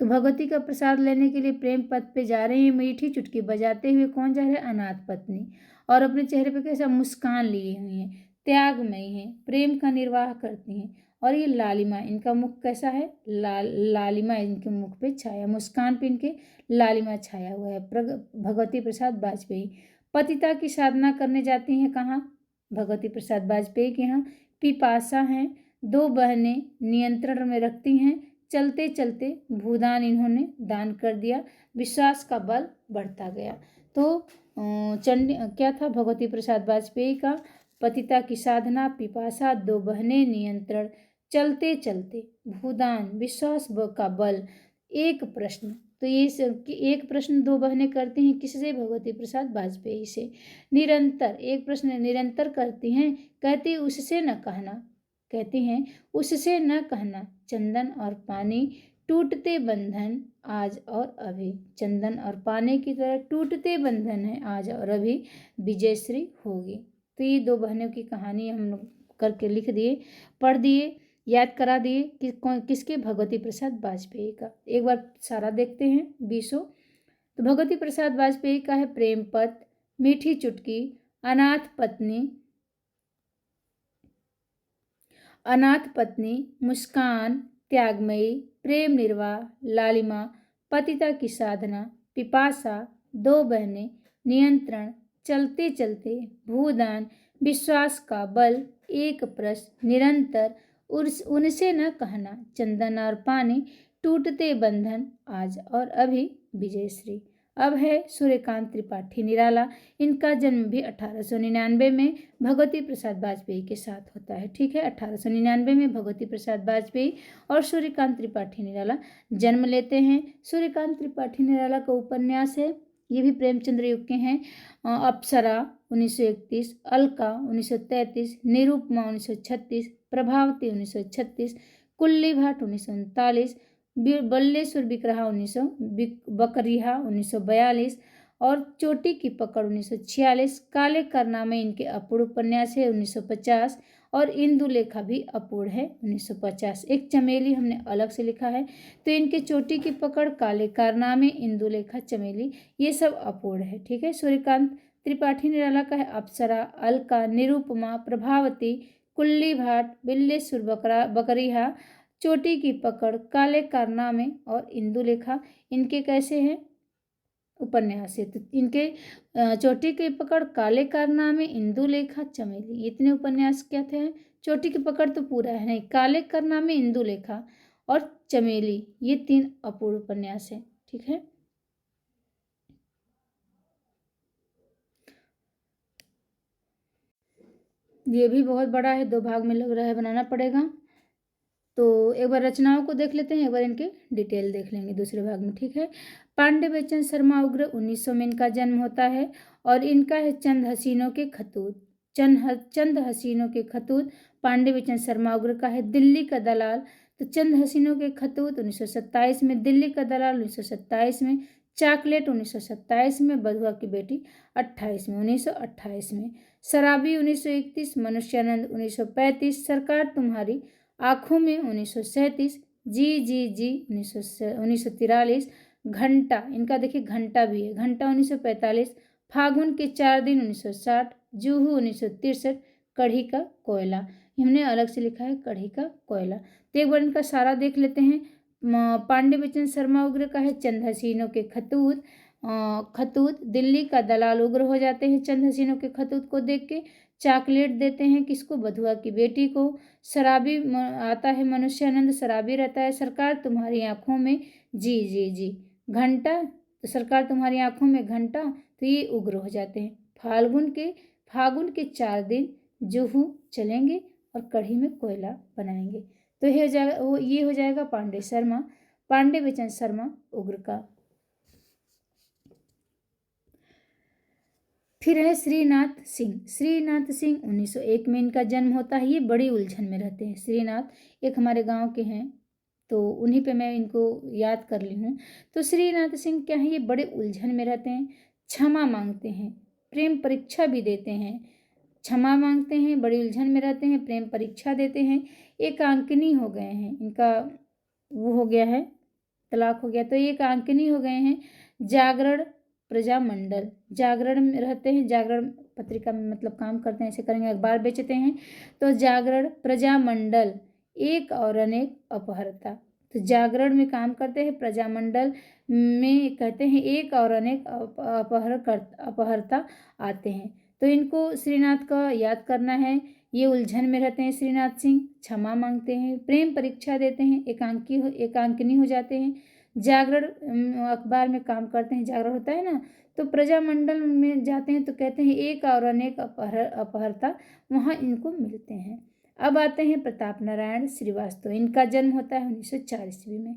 तो भगवती का प्रसाद लेने के लिए प्रेम पथ पे जा रहे हैं, मीठी चुटकी बजाते हुए। कौन जा रहे हैं? अनाथ पत्नी। और अपने चेहरे पे कैसा मुस्कान लिए हुए हैं, त्यागमयी हैं, प्रेम का निर्वाह करती हैं। और ये लालिमा, इनका मुख कैसा है? लालिमा इनके मुख पे छाया, मुस्कान पे इनके लालिमा छाया हुआ है। भगवती प्रसाद वाजपेयी पतिता की साधना करने जाती हैं। कहाँ? भगवती प्रसाद वाजपेयी के यहाँ पिपासा हैं, 2 बहनें नियंत्रण में रखती हैं। चलते चलते भूदान इन्होंने दान कर दिया, विश्वास का बल बढ़ता गया। तो चंडी क्या था? भगवती प्रसाद वाजपेयी का पतिता की साधना, पिपासा, 2 बहनें नियंत्रण, चलते चलते भूदान, विश्वास का बल, एक प्रश्न। तो ये एक प्रश्न 2 बहनें करती हैं किससे? भगवती प्रसाद वाजपेयी से। निरंतर, एक प्रश्न निरंतर करती हैं, कहती उससे न कहना, कहती हैं उससे न कहना, चंदन और पानी टूटते बंधन आज और अभी। चंदन और पानी की तरह टूटते बंधन है आज और अभी, विजयश्री होगी। तो ये 2 बहनों की कहानी हम लोग करके लिख दिए, पढ़ दिए, याद करा दिए कि किसके? भगवती प्रसाद वाजपेयी का। एक बार सारा देखते हैं 20। तो भगवती प्रसाद वाजपेयी का है प्रेम पथ, मीठी चुटकी, अनाथ पत्नी, मुस्कान, त्यागमयी, प्रेम निर्वाह, लालिमा, पतिता की साधना, पिपासा, 2 बहनें, नियंत्रण, चलते चलते, भूदान, विश्वास का बल, एक प्रश्न, निरंतर, उनसे न कहना, चंदन और पानी, टूटते बंधन आज और अभी, विजयश्री। अब है सूर्यकांत त्रिपाठी निराला। इनका जन्म भी 1899 में भगवती प्रसाद वाजपेयी के साथ होता है। ठीक है, 1899 में भगवती प्रसाद वाजपेयी और सूर्यकांत त्रिपाठी निराला जन्म लेते हैं। सूर्यकांत त्रिपाठी निराला का उपन्यास है, ये भी प्रेमचंद्र युग के हैं। अप्सरा 1931, अलका 1933, निरुपमा 1936, प्रभावती 1936, कुल्ली भाट 1939, बल्लेश्वर बिकरहा 1942 और चोटी की पकड़ 1946। काले कारनामे इनके अपूर्ण उपन्यास है 1950 और इंदुलेखा भी अपूर्ण है 1950। एक चमेली हमने अलग से लिखा है, तो इनके चोटी की पकड़, काले कारनामे, इंदुलेखा, चमेली ये सब अपूर्ण है। ठीक है। सूर्यकांत त्रिपाठी निराला का है अप्सरा, अलका, निरुपमा, प्रभावती, कुल्ली भाट, बिल्लेश्वर बकरिहा, चोटी की पकड़, काले कारनामे और इंदुलेखा इनके कैसे हैं? उपन्यास है। तो इनके चोटी की पकड़, काले कारनामे, इंदुलेखा, चमेली, इतने उपन्यास क्या थे? चोटी की पकड़ तो पूरा है नहीं, काले कारनामे, इंदुलेखा और चमेली ये 3 अपूर्ण उपन्यास है। ठीक है। ये भी बहुत बड़ा है, 2 भाग में लग रहा है, बनाना पड़ेगा। तो एक बार रचनाओं को देख लेते हैं, एक बार इनके डिटेल देख लेंगे दूसरे भाग में। ठीक है। पांडे बच्चन शर्मा उग्र 1900 में इनका जन्म होता है और इनका है चंद हसीनों के खतूत। चंद हसीनों के खतूत पांडे बच्चन शर्मा उग्र का है। दिल्ली का दलाल, तो चंद हसीनों के खतूत 1927 में, दिल्ली का दलाल 1927 में, चॉकलेट 1927 में, बधुआ की बेटी 1928 में, शराबी 1931, मनुष्यानंद 1935, सरकार तुम्हारी आँखों में 1937, जी जी जी 1943, घंटा, इनका देखिए घंटा भी है, घंटा 1945, फागुन के 4 दिन 1960, जूहू 1963, कढ़ी का कोयला, हमने अलग से लिखा है कढ़ी का कोयला। तो एक बार इनका सारा देख लेते हैं। पांडे बच्चन शर्मा उग्र का है चंद हसीनों के खतूत, दिल्ली का दलाल उग्र हो जाते हैं चंद हसीनों के खतूत को देख के। चॉकलेट देते हैं किसको? बधुआ की बेटी को। शराबी आता है मनुष्यानंद, शराबी रहता है। सरकार तुम्हारी आंखों में, जी जी जी, घंटा, तो सरकार तुम्हारी आंखों में घंटा, तो ये उग्र हो जाते हैं। फागुन के 4 दिन जुहू चलेंगे और कढ़ी में कोयला बनाएंगे। तो ये हो जाएगा पांडे बच्चन शर्मा उग्र का। फिर है श्रीनाथ सिंह। श्रीनाथ सिंह 1901 में इनका जन्म होता है। ये बड़ी उलझन में रहते हैं। श्रीनाथ एक हमारे गांव के हैं, तो उन्हीं पे मैं इनको याद कर ली हूँ। तो श्रीनाथ सिंह क्या है? ये बड़े उलझन में रहते हैं, क्षमा मांगते हैं, प्रेम परीक्षा भी देते हैं। क्षमा मांगते हैं, बड़ी उलझन में रहते हैं, प्रेम परीक्षा देते हैं, एकांकिनी हो गए हैं। इनका वो हो गया है तलाक हो गया। तो ये एकांकिनी हो गए हैं। जागरण प्रजामंडल, जागरण में रहते हैं, जागरण पत्रिका में मतलब काम करते हैं, ऐसे करेंगे, अखबार बेचते हैं। तो जागरण प्रजामंडल एक और अनेक अपहर्ता, तो जागरण में काम करते हैं, प्रजामंडल में कहते हैं एक और अनेक अपहर्ता आते हैं। तो इनको श्रीनाथ का याद करना है। ये उलझन में रहते हैं श्रीनाथ सिंह, क्षमा मांगते हैं, प्रेम परीक्षा देते हैं, एकांकिनी हो जाते हैं, जागरण अखबार में काम करते हैं, जागरण होता है ना, तो प्रजामंडल में जाते हैं तो कहते हैं एक और अनेक अपहर्ता वहाँ इनको मिलते हैं। अब आते हैं प्रताप नारायण श्रीवास्तव, इनका जन्म होता है 1904 ईस्वी में।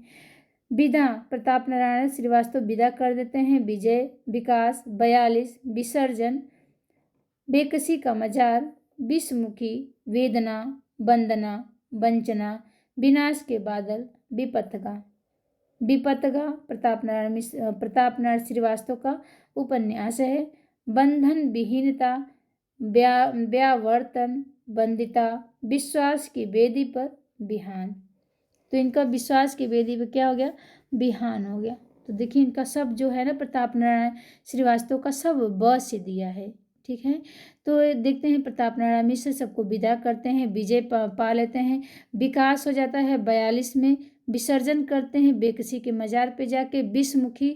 विदा, प्रताप नारायण श्रीवास्तव विदा कर देते हैं। विजय, विकास, 42, विसर्जन, बेकसी का मजार, विषमुखी, वेदना, वंदना, वंचना, विनाश के बादल, विपथगा। विपथगा प्रताप नारायण श्रीवास्तव का उपन्यास है। बंधन विहीनता, व्यावर्तन, बंदिता, विश्वास की बेदी पर बिहान। तो इनका विश्वास की बेदी पर क्या हो गया, बिहान हो गया। तो देखिए इनका सब जो है ना प्रताप नारायण श्रीवास्तव का सब ब से दिया है, ठीक है। तो देखते हैं प्रताप नारायण मिश्र सबको विदा करते हैं, विजय पा लेते हैं, विकास हो जाता है 42 में, विसर्जन करते हैं बेकसी के मजार पे जाके, विषमुखी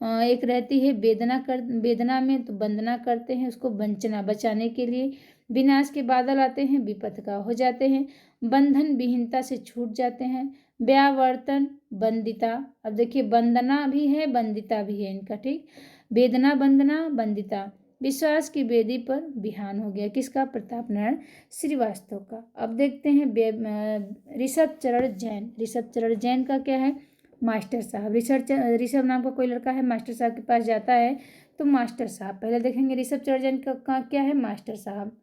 एक रहती है वेदना में, तो वंदना करते हैं उसको वंचना बचाने के लिए, विनाश के बादल आते हैं, विपथका हो जाते हैं, बंधन विहीनता से छूट जाते हैं, व्यावर्तन, बंदिता, अब देखिए वंदना भी है बंदिता भी है इनका, ठीक, वेदना वंदना बंदिता, विश्वास की बेदी पर बिहान हो गया, किसका, प्रताप नारायण श्रीवास्तव का। अब देखते हैं ऋषभ चरण जैन, ऋषभ चरण जैन का क्या है, मास्टर साहब। ऋषभ नाम का कोई लड़का है, मास्टर साहब के पास जाता है, तो मास्टर साहब पहले देखेंगे ऋषभ चरण जैन का क्या है, मास्टर साहब।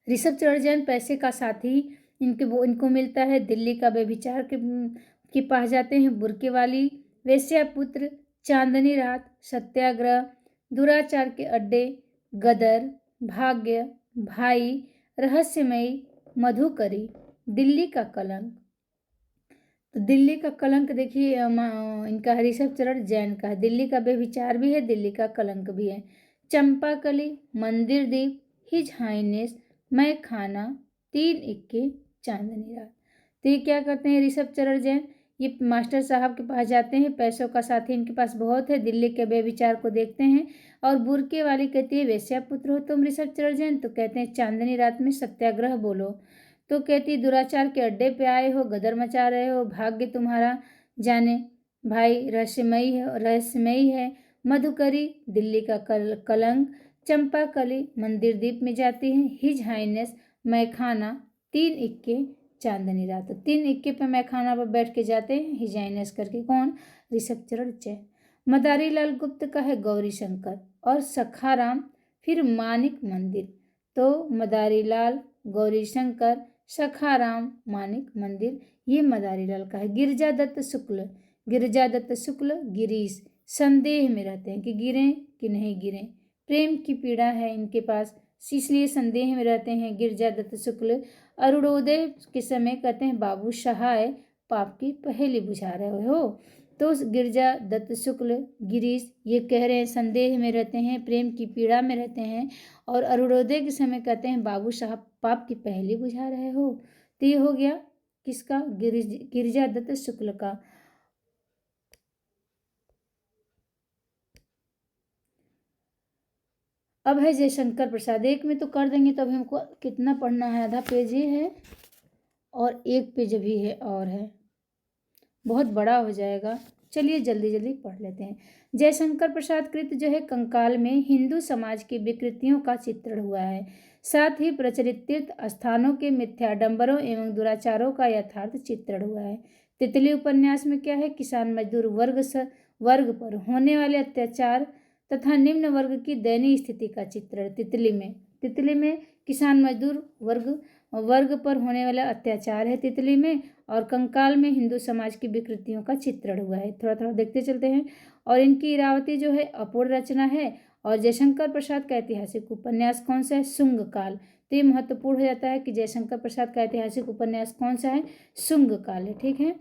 ऋषभ चरण जैन पैसे का साथी इनको मिलता है, दिल्ली का व्यभिचार के पास जाते हैं, बुरके वाली, वेश्या पुत्र, चांदनी रात, सत्याग्रह, दुराचार के अड्डे, गदर, भाग्य, भाई, रहस्यमयी, मधुकरी, दिल्ली का कलंक। तो दिल्ली का कलंक देखिए इनका ऋषभ चरण जैन का है, दिल्ली का व्यभिचार भी है, दिल्ली का कलंक भी है। चंपाकली, मंदिर दीप, हिज हाइनेस, मैं खाना, 3 इक्के, चांदनी रात। तो ये क्या करते हैं ऋषभ चरण जैन, ये मास्टर साहब के पास जाते हैं, पैसों का साथी इनके पास बहुत है, दिल्ली के व्यभिचार को देखते हैं, और बुरके वाली कहती है वेश्या पुत्र हो तुम ऋषभ चरण जैन, तो कहते हैं चांदनी रात में सत्याग्रह बोलो, तो कहती है दुराचार के अड्डे पे आए हो, गदर मचा रहे हो, भाग्य तुम्हारा जाने, भाई रहस्यमयी है, मधुकरी, दिल्ली का कलंक, चंपाकली, मंदिर दीप में जाती है, हिज हाइनेस, मैखाना, 3 इक्के, चांदनी रात। 3 इक्के पे मैखाना पर बैठ के जाते हैं हिज हाइनेस करके, कौन, ऋषभ चरण जैन। मदारी लाल गुप्त का है गौरी शंकर और सखाराम, फिर मानिक मंदिर। तो मदारी लाल, गौरी शंकर, सखाराम, मानिक मंदिर, ये मदारी लाल का है। गिरिजा दत्त शुक्ल, गिरीश, संदेह में रहते हैं कि गिरें कि नहीं गिरें, प्रेम की पीड़ा है इनके पास, इसलिए संदेह में रहते हैं गिरिजा दत्त शुक्ल। अरुणोदय के समय कहते हैं बाबू सहाय, पाप की पहेली बुझा रहे हो। तो गिरिजा दत्त शुक्ल, गिरीश, ये कह रहे हैं संदेह में रहते हैं, प्रेम की पीड़ा में रहते हैं, और अरुणोदय के समय कहते हैं बाबू साहब पाप की पहेली बुझा रहे हो। तो ये हो गया किसका, गिरिजा दत्त शुक्ल का। अब है जयशंकर प्रसाद, एक में तो कर देंगे, तो अभी हमको कितना पढ़ना है, आधा पेज ही है और 1 पेज भी है और है, बहुत बड़ा हो जाएगा। चलिए जल्दी जल्दी पढ़ लेते हैं। जयशंकर प्रसाद कृत जो है कंकाल में हिंदू समाज की विकृतियों का चित्रण हुआ है, साथ ही प्रचलित तीर्थ स्थानों के मिथ्याडंबरों एवं दुराचारों का यथार्थ चित्रण हुआ है। तितली उपन्यास में क्या है, किसान मजदूर वर्ग पर होने वाले अत्याचार तथा निम्न वर्ग की दयनीय स्थिति का चित्रण। तितली में किसान मजदूर वर्ग पर होने वाला अत्याचार है तितली में, और कंकाल में हिंदू समाज की विकृतियों का चित्रण हुआ है। थोड़ा थोड़ा देखते चलते हैं। और इनकी इरावती जो है अपूर्ण रचना है, और जयशंकर प्रसाद का ऐतिहासिक उपन्यास कौन सा है? शुंग काल। तो ये महत्वपूर्ण हो जाता है कि जयशंकर प्रसाद का ऐतिहासिक उपन्यास कौन सा है? शुंग काल है। ठीक है,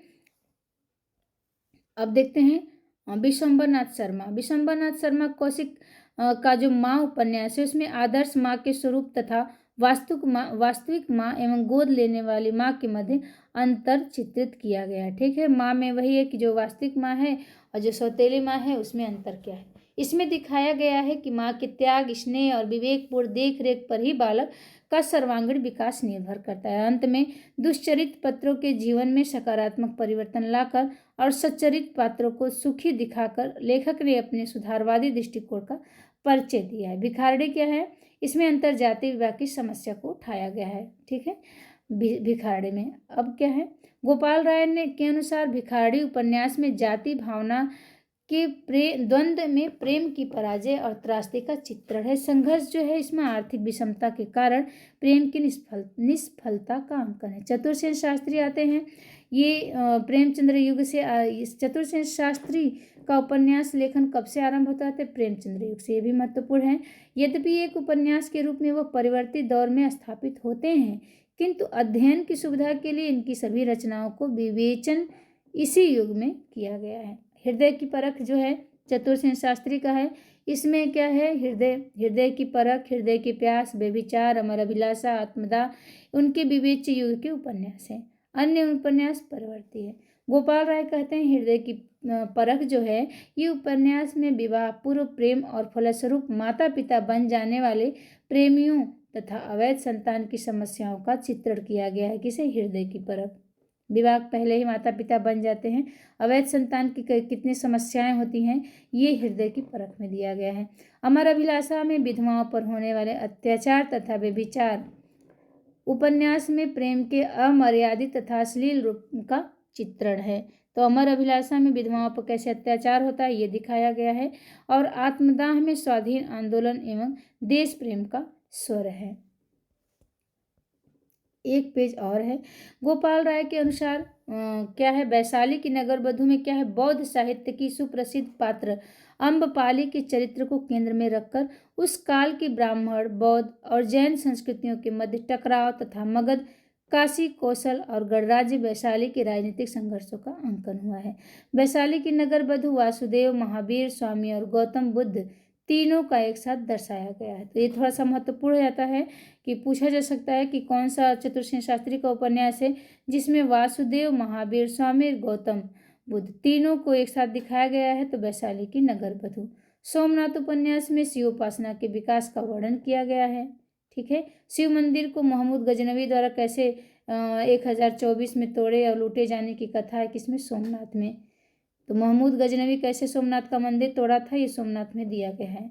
अब देखते हैं विश्वंभरनाथ शर्मा। विश्वंभरनाथ शर्मा कौशिक का जो माँ उपन्यास है उसमें आदर्श माँ के स्वरूप तथा वास्तविक माँ एवं गोद लेने वाली माँ के मध्य अंतर चित्रित किया गया है। ठीक है, माँ में वही है कि जो वास्तविक माँ है और जो सौतेली माँ है उसमें अंतर क्या है। इसमें दिखाया गया है कि माँ के त्याग, स्नेह और विवेकपूर्ण देख रेख पर ही बालक का सर्वांगीण विकास निर्भर करता है। अंत में दुष्चरित पात्रों के जीवन में सकारात्मक परिवर्तन लाकर और सच्चरित पात्रों को सुखी दिखाकर लेखक ने अपने सुधारवादी दृष्टिकोण का परिचय दिया है। भिखारड़ी क्या है? इसमें अंतर जाति विवाह की समस्या को उठाया गया है। ठीक है, भिखारड़ी में अब क्या है? गोपाल राय ने के अनुसार भिखारड़ी उपन्यास में जाति भावना के द्वंद्व में प्रेम की पराजय और त्रासदी का चित्रण है। संघर्ष जो है इसमें आर्थिक विषमता के कारण प्रेम की निष्फलता का अंकन है। चतुरसेन शास्त्री आते हैं। ये प्रेमचंद्र युग से इस चतुरसेन शास्त्री का उपन्यास लेखन कब से आरंभ होता है? प्रेमचंद्र युग से। ये भी महत्वपूर्ण है। यद्यपि एक उपन्यास के रूप में वह परिवर्तित दौर में स्थापित होते हैं, किंतु अध्ययन की सुविधा के लिए इनकी सभी रचनाओं को विवेचन इसी युग में किया गया है। हृदय की परख जो है चतुरसेन शास्त्री का है। इसमें क्या है? हृदय की परख, हृदय की प्यास, बेविचार, अमर अभिलाषा, आत्मदाह उनके विवेच्य युग के उपन्यास हैं। अन्य उपन्यास परवर्ती है। गोपाल राय कहते हैं हृदय की परख जो है ये उपन्यास में विवाह पूर्व प्रेम और फलस्वरूप माता पिता बन जाने वाले प्रेमियों तथा अवैध संतान की समस्याओं का चित्रण किया गया है। किसे? हृदय की परख। विवाह पहले ही माता पिता बन जाते हैं, अवैध संतान की कितनी समस्याएं होती हैं, ये हृदय की परख में दिया गया है। अमर अभिलाषा में विधवाओं पर होने वाले अत्याचार तथा व्यभिचार उपन्यास में प्रेम के अमर्यादित तथा अश्लील रूप का चित्रण है। तो अमर अभिलाषा में विधवाओं पर कैसे अत्याचार होता है ये दिखाया गया है। और आत्मदाह में स्वाधीन आंदोलन एवं देश प्रेम का स्वर है। एक पेज और है। गोपाल राय के अनुसार क्या है? वैशाली की नगर वधू में क्या है? बौद्ध साहित्य की सुप्रसिद्ध पात्र अम्बपाली के चरित्र को केंद्र में रखकर उस काल की ब्राह्मण, बौद्ध और जैन संस्कृतियों के मध्य टकराव तथा मगध, काशी, कौशल और गणराज्य वैशाली के राजनीतिक संघर्षों का अंकन हुआ है। वैशाली की नगर वधू वासुदेव, महावीर स्वामी और गौतम बुद्ध तीनों का एक साथ दर्शाया गया है। तो ये थोड़ा सा महत्वपूर्ण रहता है कि पूछा जा सकता है कि कौन सा चतुरसेन शास्त्री का उपन्यास है जिसमें वासुदेव, महावीर स्वामी, गौतम बुद्ध तीनों को एक साथ दिखाया गया है। तो वैशाली की नगर वधू। सोमनाथ उपन्यास में शिव उपासना के विकास का वर्णन किया गया है। ठीक है, शिव मंदिर को महमूद गजनवी द्वारा कैसे 1024 में तोड़े और लूटे जाने की कथा है किसमें? सोमनाथ में। तो महमूद गजनवी कैसे सोमनाथ का मंदिर तोड़ा था ये सोमनाथ में दिया गया है।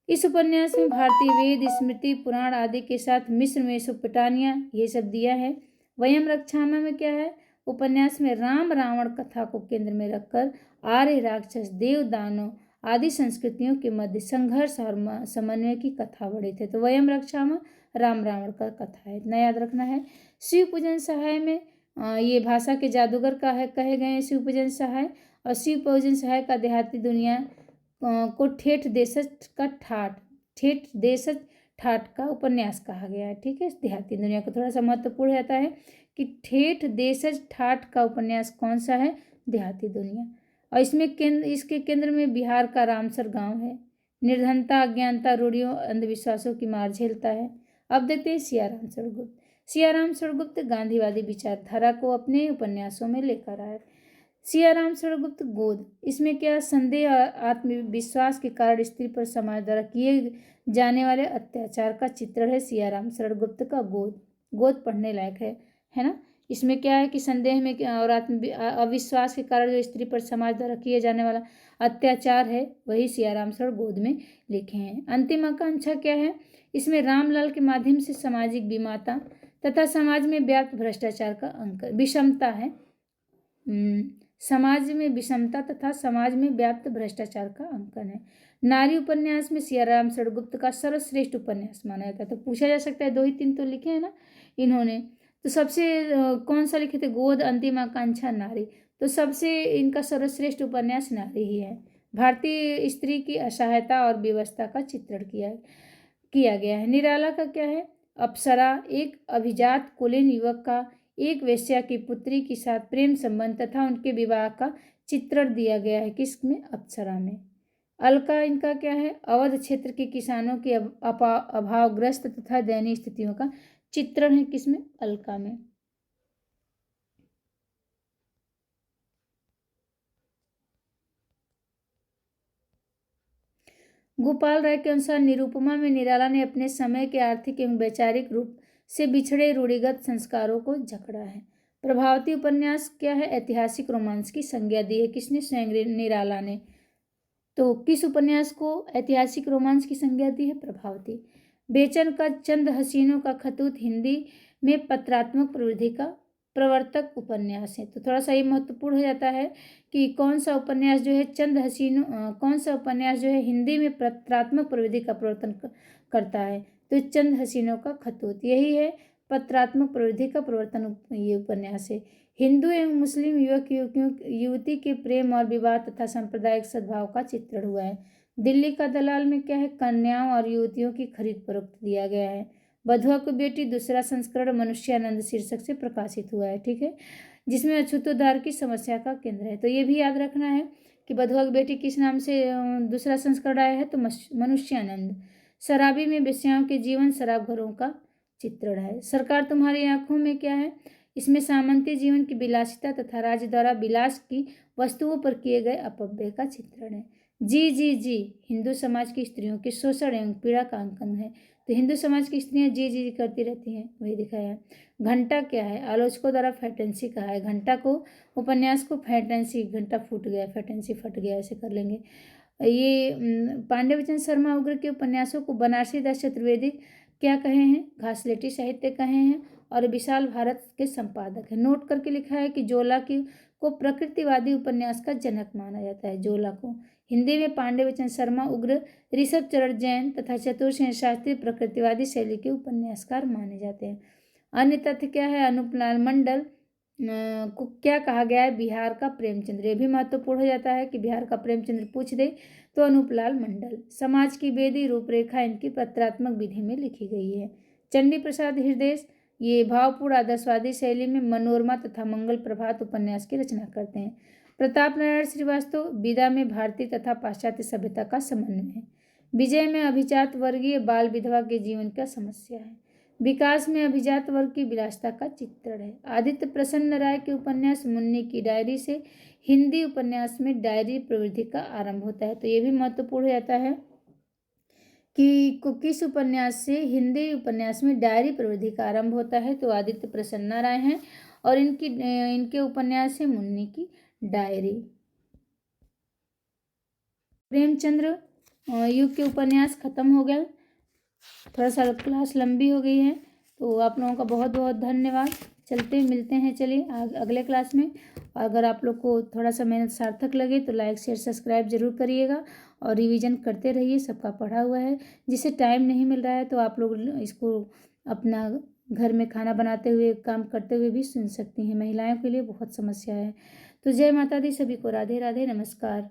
इस उपन्यास में भारतीय वेद, स्मृति, पुराण आदि के साथ मिस्र, मेसोपोटामिया ये सब दिया है। वयम रक्षामा में क्या है? उपन्यास में राम रावण कथा को केंद्र में रखकर आर्य, राक्षस, देव, दानव आदि संस्कृतियों के मध्य संघर्ष और समन्वय की कथा वर्णित है। तो वयम रक्षामा राम रावण का कथा है, इतना याद रखना है। शिव पूजन सहाय में ये भाषा के जादूगर का है कहे गए शिव पूजन सहाय। और शिव पूजन सहाय का देहाती दुनिया को ठेठ देशज ठाठ का उपन्यास कहा गया है। ठीक है, देहाती दुनिया को थोड़ा सा महत्वपूर्ण रहता है कि ठेठ देशज ठाठ का उपन्यास कौन सा है? देहाती दुनिया। और इसके केंद्र में बिहार का रामसर गांव है। निर्धनता, अज्ञानता, रूढ़ियों, अंधविश्वासों की मार झेलता है। अब देखते हैं सियाराम स्वरगुप्त। सियाराम स्वरगुप्त गांधीवादी विचारधारा को अपने उपन्यासों में लेकर आए। सियाराम स्वरगुप्त गोद। इसमें क्या? संदेह और आत्मविश्वास के कारण स्त्री पर समाज द्वारा किए जाने वाले अत्याचार का चित्रण है सियाराम स्वरगुप्त का गोद। गोद पढ़ने लायक है ना। इसमें क्या है कि संदेह में और अविश्वास के कारण जो स्त्री पर समाज द्वारा किए जाने वाला अत्याचार है वही सियाराम स्वरगोद में लिखे हैं। अंतिम आकांक्षा क्या है? इसमें रामलाल के माध्यम से सामाजिक विमाता तथा समाज में व्याप्त भ्रष्टाचार का अंकन विषमता है। समाज में विषमता तथा समाज में व्याप्त भ्रष्टाचार का अंकन है। नारी उपन्यास में सियाराम स्वरगुप्त का सर्वश्रेष्ठ उपन्यास माना जाता है। तो पूछा जा सकता है 2 ही 3 तो लिखे हैं ना इन्होंने। तो सबसे कौन सा लिखे थे? गोद, अंतिम आकांक्षा, नारी। तो सबसे इनका सर्वश्रेष्ठ उपन्यास नारी ही है। भारतीय स्त्री की असहायता और विवशता का चित्रण किया गया है। निराला का क्या है? अप्सरा, एक अभिजात कुलीन युवक का एक वेश्या की पुत्री के साथ प्रेम संबंध तथा उनके विवाह का चित्रण दिया गया है। किसमें? अप्सरा में। अलका इनका क्या है? अवध क्षेत्र के किसानों की अभावग्रस्त तथा दयनीय स्थितियों का चित्रण है। किसमें? अलका में। गोपाल राय के अनुसार निरुपमा में निराला ने अपने समय के आर्थिक एवं वैचारिक रूप से बिछड़े रूढ़िगत संस्कारों को जकड़ा है। प्रभावती उपन्यास क्या है? ऐतिहासिक रोमांस की संज्ञा दी है। किसने? स्वयं निराला ने। तो किस उपन्यास को ऐतिहासिक रोमांस की संज्ञा दी है? प्रभावती। बेचन का चंद हसीनों का खतूत हिंदी में पत्रात्मक प्रवृत्ति का प्रवर्तक उपन्यास है। तो थोड़ा सा ये महत्वपूर्ण हो जाता है कि कौन सा उपन्यास जो है कौन सा उपन्यास जो है हिंदी में पत्रात्मक प्रवृत्ति का प्रवर्तन करता है। तो चंद हसीनों का खतूत यही है पत्रात्मक प्रवृत्ति का प्रवर्तन। ये उपन्यास है। हिंदू एवं मुस्लिम युवक युवती के प्रेम और विवाह तथा सांप्रदायिक सद्भाव का चित्रण हुआ है। दिल्ली का दलाल में क्या है? कन्याओं और युवतियों की खरीद फरोख्त दिया गया है। बधुआ की बेटी दूसरा संस्करण मनुष्यानंद शीर्षक से प्रकाशित हुआ है। ठीक है, जिसमें अछूतोद्धार की समस्या का केंद्र है। तो ये भी याद रखना है कि बधुआ की बेटी किस नाम से दूसरा संस्करण आया है? तो मनुष्यानंद। शराबी में वेश्याओं के जीवन शराब घरों का चित्रण है। सरकार तुम्हारी आंखों में क्या है? इसमें सामंती जीवन की विलासिता तथा राज्य द्वारा विलास की वस्तुओं पर किए गए अपव्यय का चित्रण है। जी जी जी हिंदू समाज की स्त्रियों के शोषण एवं पीड़ा का अंकन है। तो हिंदू समाज की स्त्रियां जी जी करती रहती हैं, वही दिखाया है। घंटा क्या है? आलोचकों द्वारा फैटेंसी कहा है। घंटा को उपन्यास को फैटेंसी, घंटा फूट गया, फैटेंसी फट गया, ऐसे कर लेंगे। ये पांडे शर्मा उग्र के उपन्यासों को बनारसी दास चतुर्वेदी क्या कहे हैं? घासलेटी साहित्य कहे हैं और विशाल भारत के संपादक है। नोट करके लिखा है कि जोला को प्रकृतिवादी उपन्यास का जनक माना जाता है। जोला को हिंदी में पांडे शर्मा उग्र, ऋषभ चरण जैन तथा चतुरसेन शास्त्री प्रकृतिवादी शैली के उपन्यासकार माने जाते हैं। अन्य तथ्य क्या है? अनूपलाल मंडल को क्या कहा गया है? बिहार का प्रेमचंद्र। ये भी महत्वपूर्ण हो जाता है कि बिहार का प्रेमचंद्र पूछ दे तो अनूपलाल मंडल। समाज की वेदी रूपरेखा इनकी पत्रात्मक विधि में लिखी गई है। चंडी प्रसाद हृदय ये भावपूर्ण आदर्शवादी शैली में मनोरमा तथा मंगल प्रभात उपन्यास की रचना करते हैं। प्रताप नारायण श्रीवास्तव विदा में भारतीय तथा पाश्चात्य सभ्यता का समन्वय है। विजय में अभिजात वर्गीय बाल विधवा के जीवन का समस्या है। विकास में अभिजात वर्ग की विलासिता का चित्रण है। आदित्य प्रसन्न राय के उपन्यास मुन्नी की डायरी से हिंदी उपन्यास में डायरी प्रवृत्ति का आरंभ होता है। तो ये भी महत्वपूर्ण हो जाता है कि किस उपन्यास से हिंदी उपन्यास में डायरी प्रवृत्ति का आरंभ होता है। तो आदित्य प्रसन्न राय हैं और इनके उपन्यास है मुन्नी की डायरी। प्रेमचंद्र युग के उपन्यास खत्म हो गए। थोड़ा सा क्लास लंबी हो गई है, तो आप लोगों का बहुत बहुत धन्यवाद। चलते मिलते हैं, चलिए अगले क्लास में। और अगर आप लोग को थोड़ा सा मेहनत सार्थक लगे तो लाइक शेयर सब्सक्राइब जरूर करिएगा और रिवीजन करते रहिए। सबका पढ़ा हुआ है, जिसे टाइम नहीं मिल रहा है तो आप लोग इसको अपना घर में खाना बनाते हुए, काम करते हुए भी सुन सकती हैं। महिलाओं के लिए बहुत समस्या है। तो जय माता दी, सभी को राधे राधे, नमस्कार।